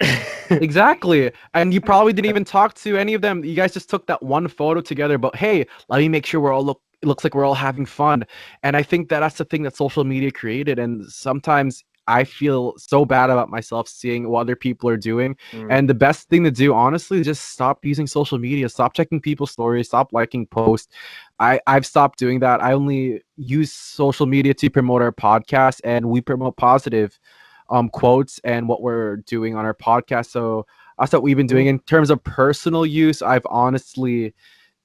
Exactly. And you probably didn't even talk to any of them. You guys just took that one photo together. But hey, let me make sure we're all it looks like we're all having fun. And I think that that's the thing that social media created. And sometimes I feel so bad about myself seeing what other people are doing. Mm, And the best thing to do, honestly, is just stop using social media, stop checking people's stories, stop liking posts. I've stopped doing that. I only use social media to promote our podcast, and we promote positive quotes and what we're doing on our podcast. So that's what we've been doing. mm, In terms of personal use, I've honestly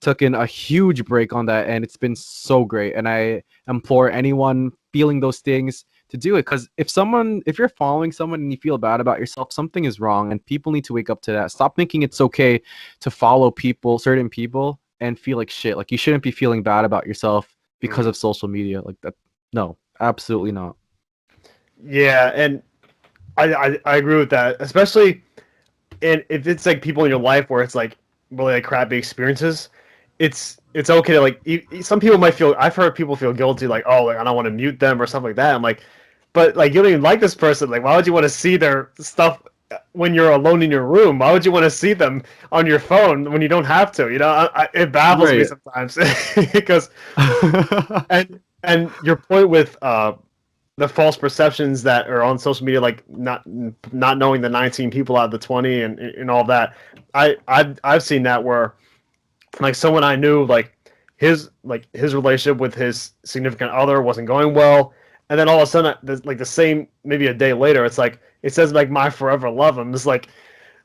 taken a huge break on that, and it's been so great. And I implore anyone feeling those things to do it, because if you're following someone and you feel bad about yourself, something is wrong, and people need to wake up to that. Stop thinking it's okay to follow certain people, and feel like shit. Like you shouldn't be feeling bad about yourself because mm. of social media. Like that, no, absolutely not. Yeah, and I agree with that, especially and if it's like people in your life where it's like really like crappy experiences, it's okay to like some people might feel. I've heard people feel guilty like, oh, like I don't want to mute them or something like that. I'm like, but like you don't even like this person, like why would you want to see their stuff when you're alone in your room, why would you want to see them on your phone when you don't have to? It baffles me Right. sometimes because and your point with the false perceptions that are on social media, like not knowing the 19 people out of the 20 and all that. I've seen that where like someone I knew, his relationship with his significant other wasn't going well, and then all of a sudden, like the same maybe a day later, it's like it says like my forever love. I'm just like,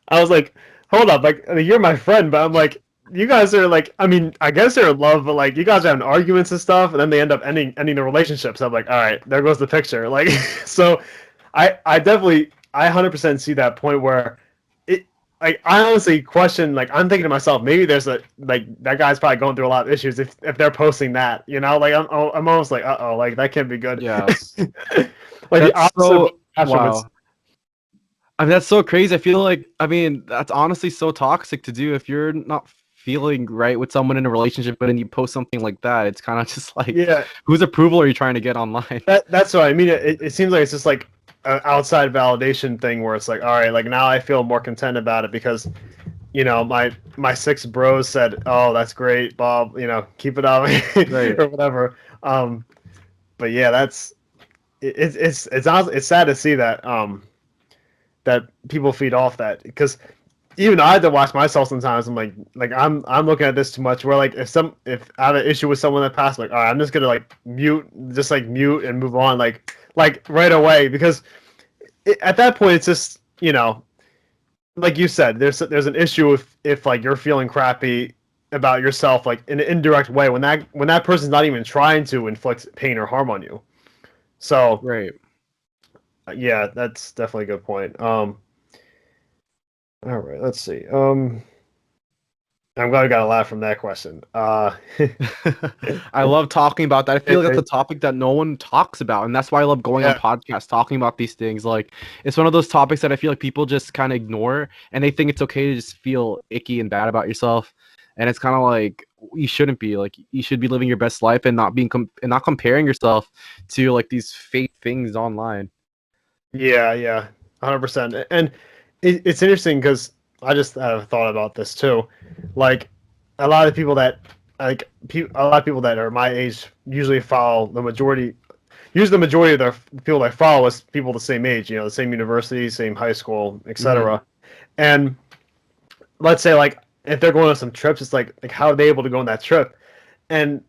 I was like, hold up, like you're my friend, but I'm like, you guys are like, I mean, I guess they're in love, but like you guys are having arguments and stuff, and then they end up ending the relationship. So I'm like, all right, there goes the picture. Like, so I definitely I 100% see that point where it like I honestly question, like I'm thinking to myself, maybe there's a like that guy's probably going through a lot of issues if they're posting that, like I'm almost like like that can't be good. Yeah. Like the That's opposite of so what Astro would. wow. I mean, that's so crazy. I feel like, I mean, that's honestly so toxic to do if you're not feeling right with someone in a relationship, but then you post something like that. It's kind of just like, Yeah, whose approval are you trying to get online? that's what I mean. It seems like it's just like an outside validation thing where it's like, all right, like now I feel more content about it because my six bros said, "Oh, that's great, Bob. Keep it up," Right. or whatever. But yeah, it's sad to see that people feed off that because even I have to watch myself sometimes. I'm like I'm looking at this too much. Where like if I have an issue with someone that passed, like all right, I'm just gonna like mute and move on like right away because at that point it's just like you said, there's an issue if like you're feeling crappy about yourself like in an indirect way when that person's not even trying to inflict pain or harm on you. So Right. yeah, that's definitely a good point. All right, let's see. I'm glad we got a laugh from that question. I love talking about that. I feel like it- that's a topic that no one talks about, and that's why I love going on yeah, podcasts talking about these things. Like, it's one of those topics that I feel like people just kind of ignore, and they think it's okay to just feel icky and bad about yourself. And it's kind of like you shouldn't be. Like, you should be living your best life and not being and not comparing yourself to like these fake things online. yeah, 100%. And it's interesting because I just had a thought about this too. Like a lot of people that a lot of people that are my age usually follow the majority. Usually, the majority of the people I follow is people the same age, the same university, same high school, Hmm. etc. And let's say like if they're going on some trips, it's like how are they able to go on that trip? And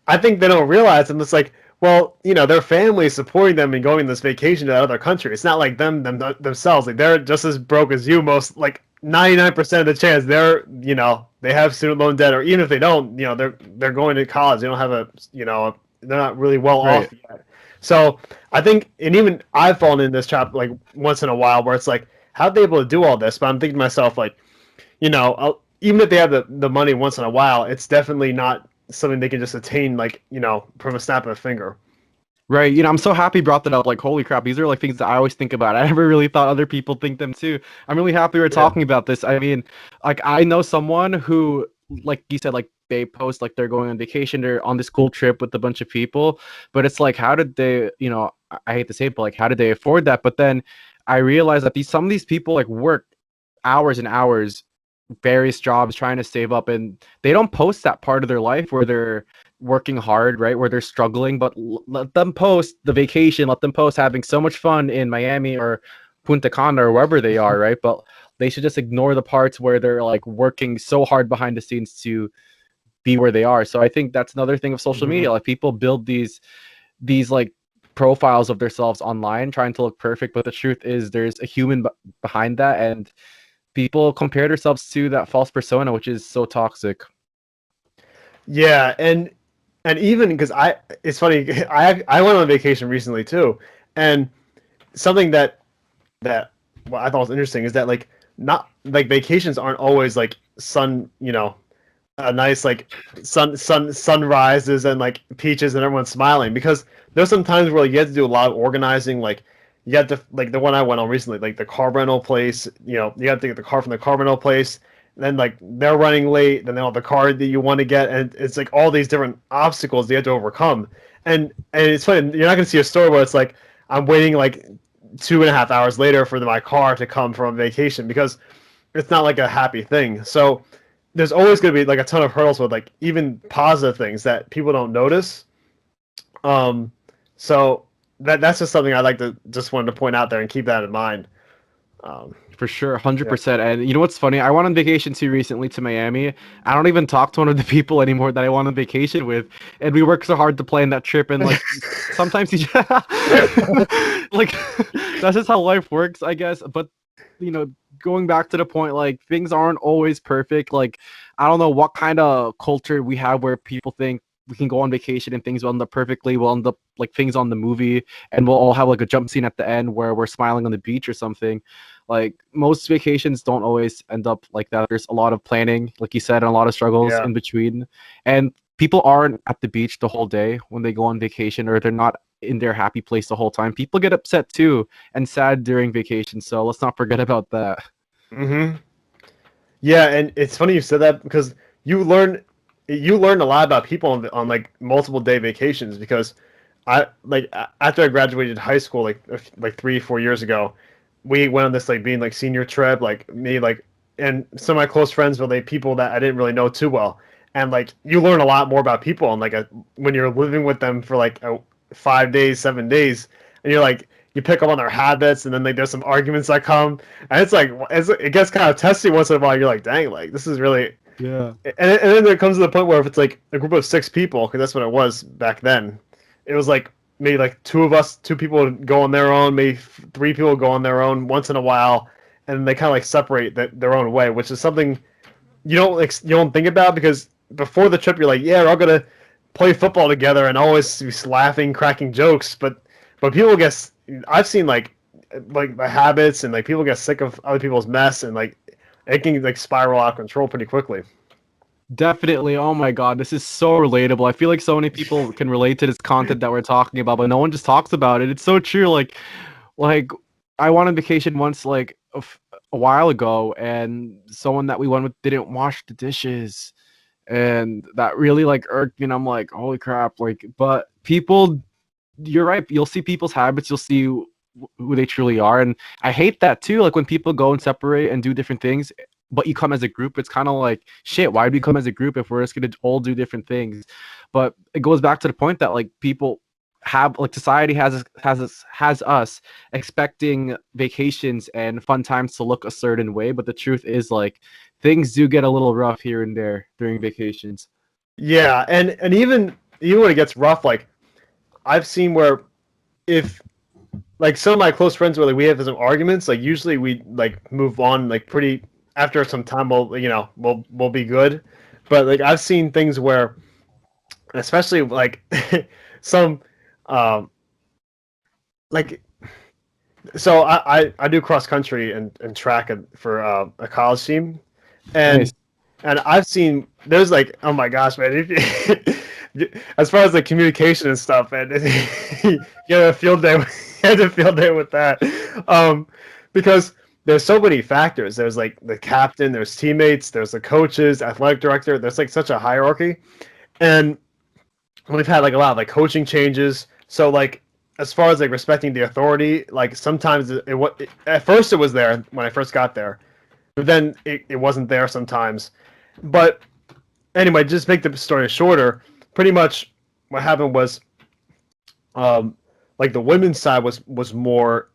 I think they don't realize, and it's like, well, their family is supporting them and going on this vacation to that other country. It's not like themselves. Like they're just as broke as you. Most like 99% of the chance they have student loan debt, or even if they don't, they're going to college. They don't have they're not really well Right. off yet. So I think, and even I've fallen in this trap like once in a while where it's like, how are they able to do all this? But I'm thinking to myself like, even if they have the money once in a while, it's definitely not something they can just attain like from a snap of a finger. Right. I'm so happy you brought that up. Like, holy crap, these are like things that I always think about. I never really thought other people think them too. I'm really happy we're Yeah. talking about this. I mean, like, I know someone who, like you said, like they post like they're going on vacation, they're on this cool trip with a bunch of people, but it's like, how did they, I hate to say it, but like, how did they afford that? But then I realized that some of these people like work hours and hours, various jobs trying to save up, and they don't post that part of their life where they're working hard, right, where they're struggling, but let them post the vacation, let them post having so much fun in Miami or Punta Cana or wherever they are, right? But they should just ignore the parts where they're like working so hard behind the scenes to be where they are. So I think that's another thing of social Hmm. media. Like, people build these like profiles of themselves online trying to look perfect, but the truth is there's a human behind that, and people compare themselves to that false persona, which is so toxic. Yeah, and even because it's funny. I went on vacation recently too, and something that what I thought was interesting is that like not like vacations aren't always like a nice like sunrises and like peaches and everyone's smiling because there's some times where like, you have to do a lot of organizing. Like you have to like the one I went on recently, like the car rental place. You have to get the car from the car rental place. And then like they're running late, then they don't have the car that you want to get, and it's like all these different obstacles you have to overcome. And it's funny, you're not gonna see a story where it's like I'm waiting like 2.5 hours later for my car to come from vacation, because it's not like a happy thing. So there's always going to be like a ton of hurdles with like even positive things that people don't notice. Um, so that's just something I like to just wanted to point out there and keep that in mind. Um, For sure, yeah. 100%. And you know what's funny? I went on vacation too recently to Miami. I don't even talk to one of the people anymore that I went on vacation with, and we worked so hard to plan that trip. And like sometimes you just like that's just how life works, I guess. But you know, going back to the point, like things aren't always perfect. Like I don't know what kind of culture we have where people think we can go on vacation and things will end up perfectly. We'll end up like things on the movie, and we'll all have like a jump scene at the end where we're smiling on the beach or something. Like most vacations don't always end up like that. There's a lot of planning, like you said, and a lot of struggles Yeah. in between. And people aren't at the beach the whole day when they go on vacation, or they're not in their happy place the whole time. People get upset too and sad during vacation. So let's not forget about that. Mm-hmm. Yeah, and it's funny you said that, because you learn a lot about people on like multiple day vacations, because after I graduated high school like 3 4 years ago, we went on this like being like senior trip, like me like, and some of my close friends were like people that I didn't really know too well, and like you learn a lot more about people and like when you're living with them for like 5 days 7 days, and you're like you pick up on their habits, and then like there's some arguments that come, and it's like it gets kind of testy once in a while. You're like, dang, like this is really, Yeah. and then it comes to the point where if it's like a group of 6 people, because that's what it was back then, it was like maybe like two people would go on their own, maybe 3 people would go on their own once in a while, and they kind of like separate their own way, which is something you don't think about, because before the trip you're like, yeah, we're all gonna play football together and always be laughing, cracking jokes, but people get, I've seen like the habits, and like people get sick of other people's mess, and like it can like spiral out of control pretty quickly. Definitely. Oh my God, this is so relatable. I feel like so many people can relate to this content that we're talking about, but no one just talks about it. It's so true. Like I went on vacation once, like a while ago, and someone that we went with didn't wash the dishes, and that really like irked me. And I'm like, holy crap! Like, but people, you're right. You'll see people's habits. You'll see who they truly are, and I hate that too. Like when people go and separate and do different things, but you come as a group, it's kind of like shit. Why do we come as a group if we're just gonna all do different things? But it goes back to the point that like people have like society has us expecting vacations and fun times to look a certain way, but the truth is like things do get a little rough here and there during vacations. Yeah, and even when it gets rough, like I've seen where if like some of my close friends where like we have some arguments, like usually we like move on like pretty after some time. We'll be good, but like I've seen things where, especially like some um like so I do cross country and track for a college team, and Nice. I've seen there's like, oh my gosh, man, as far as the communication and stuff, and you had a field day, you had a field day with that, because there's so many factors. There's like the captain, there's teammates, there's the coaches, athletic director. There's like such a hierarchy, and we've had like a lot of like coaching changes. So like as far as like respecting the authority, like sometimes at first it was there when I first got there, but then it wasn't there sometimes. But anyway, just make the story shorter. Pretty much what happened was, um, like the women's side was more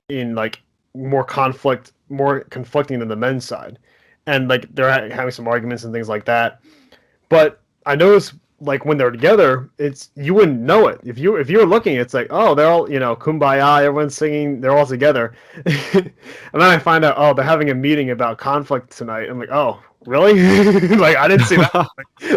in like more conflicting than the men's side, and like they're having some arguments and things like that. But I noticed like when they're together, it's you wouldn't know it if you were looking. It's like, oh, they're all, kumbaya, everyone's singing, they're all together, and then I find out, oh, they're having a meeting about conflict tonight. I'm like, oh, really? Like I didn't see that.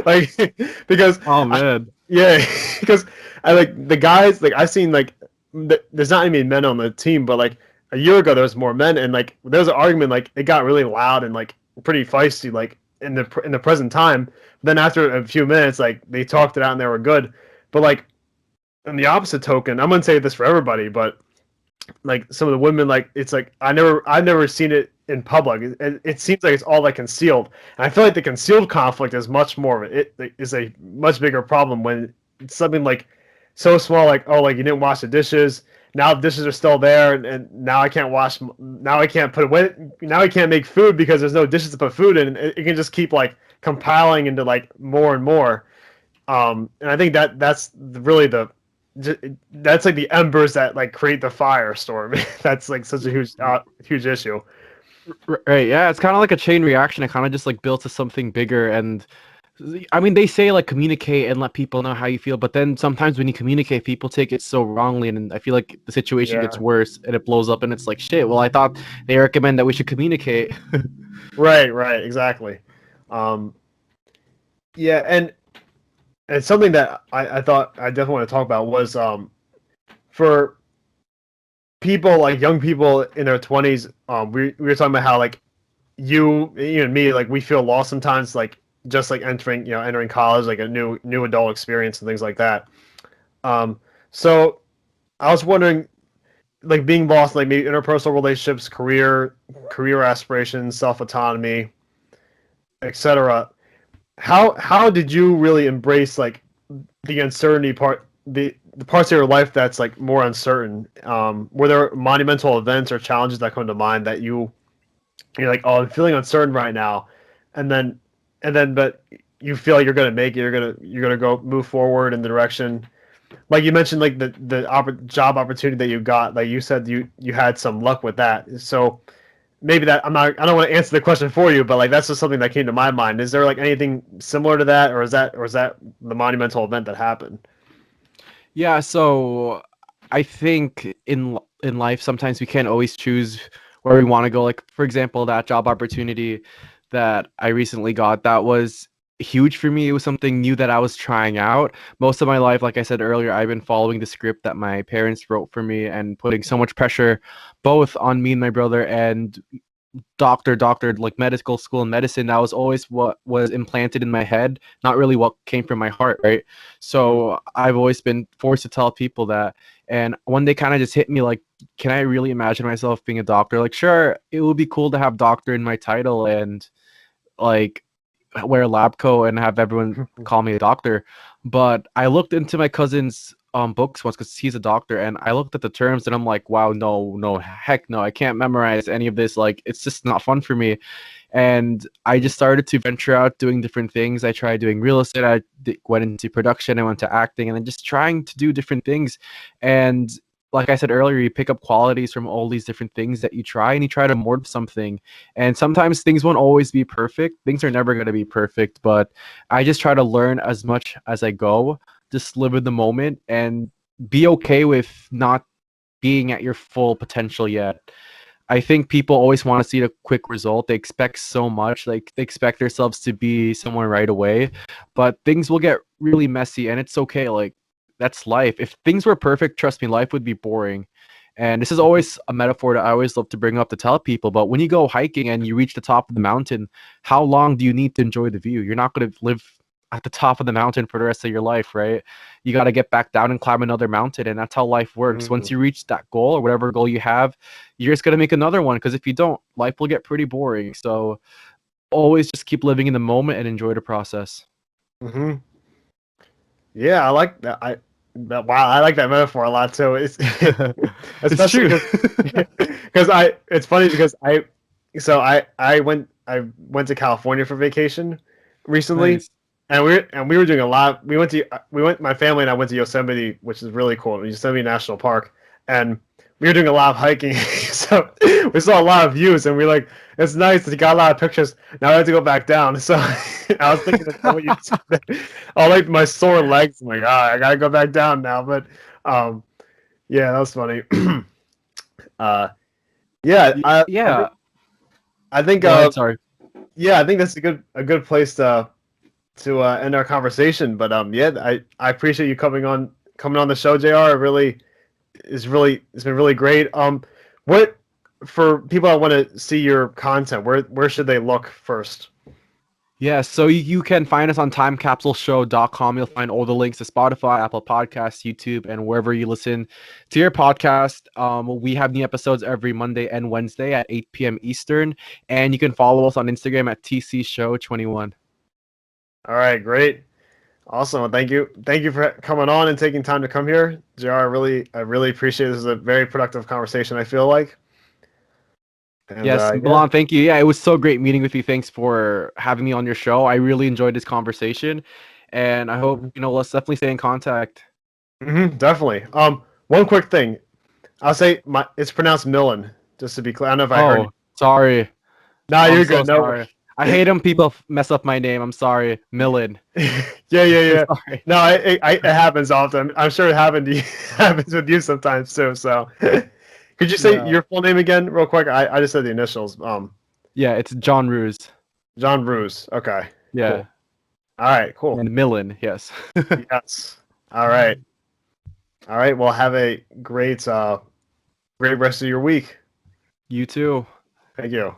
Like because Oh man. yeah, because I like the guys, like I've seen like there's not any men on the team, but like a year ago there was more men, and like there was an argument, like it got really loud and like pretty feisty, like in the present time. Then after a few minutes, like they talked it out and they were good. But like on the opposite token, I'm gonna say this for everybody, but like some of the women, like it's like I've never seen it in public. It seems like it's all like concealed, and I feel like the concealed conflict is much more of it is a much bigger problem when it's something like so small, like, oh, like you didn't wash the dishes, now dishes are still there, and now I can't wash. Now I can't put away. Now I can't make food because there's no dishes to put food in. It can just keep like compiling into like more and more. And I think that's really that's like the embers that like create the firestorm. That's like such a huge issue. Right, yeah, it's kind of like a chain reaction. It kind of just like builds to something bigger. And I mean, they say like communicate and let people know how you feel, but then sometimes when you communicate, people take it so wrongly, and I feel like the situation gets Yeah. worse and it blows up, and it's like shit. Well, I thought they recommend that we should communicate. Right, exactly. Um, yeah, and something that I thought I definitely want to talk about was for people like young people in their 20s. We were talking about how like you and me, like we feel lost sometimes, like just like entering college, like a new adult experience and things like that. Um, so I was wondering, like being lost, like maybe interpersonal relationships, career aspirations, self autonomy, etc. How did you really embrace like the uncertainty part, the parts of your life that's like more uncertain? Were there monumental events or challenges that come to mind that you're like, oh, I'm feeling uncertain right now, and then but you feel like you're gonna make it, you're gonna go move forward in the direction, like you mentioned, like the job opportunity that you got, like you said you had some luck with that. So maybe that I don't want to answer the question for you, but like that's just something that came to my mind. Is there like anything similar to that, or is that the monumental event that happened? Yeah, so I think in life sometimes we can't always choose where we want to go. Like for example, that job opportunity that I recently got, that was huge for me. It was something new that I was trying out. Most of my life, like I said earlier, I've been following the script that my parents wrote for me and putting so much pressure both on me and my brother, and doctor like medical school and medicine. That was always what was implanted in my head, not really what came from my heart, right? Mm-hmm. So I've always been forced to tell people that. And one day kind of just hit me like, can I really imagine myself being a doctor? Like, sure, it would be cool to have doctor in my title and like wear a lab coat and have everyone call me a doctor. But I looked into my cousin's books once because he's a doctor, and I looked at the terms and I'm like, wow, no, heck no, I can't memorize any of this. Like, it's just not fun for me. And I just started to venture out doing different things. I tried doing real estate. Went into production. I went to acting, and then just trying to do different things. And like I said earlier, you pick up qualities from all these different things that you try, and you try to morph something. And sometimes things won't always be perfect. Things are never going to be perfect, but I just try to learn as much as I go, just live in the moment and be okay with not being at your full potential yet. I think people always want to see the quick result. They expect so much. Like they expect themselves to be somewhere right away, but things will get really messy, and it's okay. Like that's life. If things were perfect, trust me, life would be boring. And this is always a metaphor that I always love to bring up to tell people. But when you go hiking and you reach the top of the mountain, how long do you need to enjoy the view? You're not going to live at the top of the mountain for the rest of your life, right? You got to get back down and climb another mountain. And that's how life works. Mm-hmm. Once you reach that goal or whatever goal you have, you're just going to make another one. Because if you don't, life will get pretty boring. So always just keep living in the moment and enjoy the process. Mm-hmm. Yeah, I like that. Wow, I like that metaphor a lot too. It's It's especially true. because I it's funny because I went to California for vacation recently, Nice. and we were doing a lot. We went my family and I went to Yosemite, which is really cool, Yosemite National Park, and we were doing a lot of hiking. So we saw a lot of views, and we like it's nice. You got a lot of pictures. Now I have to go back down. So I was thinking of what you said. All like my sore legs. I'm like, I gotta go back down now. But um, yeah, that was funny. uh, yeah, I think Yeah. I think Go ahead. Sorry. yeah, I think that's a good place to end our conversation. But yeah, I appreciate you coming on the show, Jr. It really it's been really great. What for people that want to see your content, where should they look first? Yeah, so you can find us on timecapsuleshow.com. You'll find all the links to Spotify, Apple Podcasts, YouTube, and wherever you listen to your podcast. We have new episodes every Monday and Wednesday at 8 p.m. Eastern. And you can follow us on Instagram at TC Show 21. All right, great. Awesome. Well, thank you for coming on and taking time to come here, JR. I really appreciate it. This is a very productive conversation, I feel like. And Yes, yeah. Milan, thank you. Yeah, it was so great meeting with you. Thanks for having me on your show. I really enjoyed this conversation, and I hope let's definitely stay in contact. Definitely. One quick thing. I'll say it's pronounced Millen, just to be clear. I don't know if I heard you. Oh, sorry. Nah, I'm you're so good. No. sorry. I hate when people mess up my name. I'm sorry, Millen. Yeah, yeah, yeah. Sorry. No, it happens often. I'm sure it happened to you, happens with you sometimes too. So, could you say Yeah. your full name again, real quick? I just said the initials. Yeah, it's Joenrhuz. Joenrhuz. Okay, Yeah, cool. All right, cool. and Millen. Yes. Yes. All right. All right. Well, have a great rest of your week. You too. Thank you.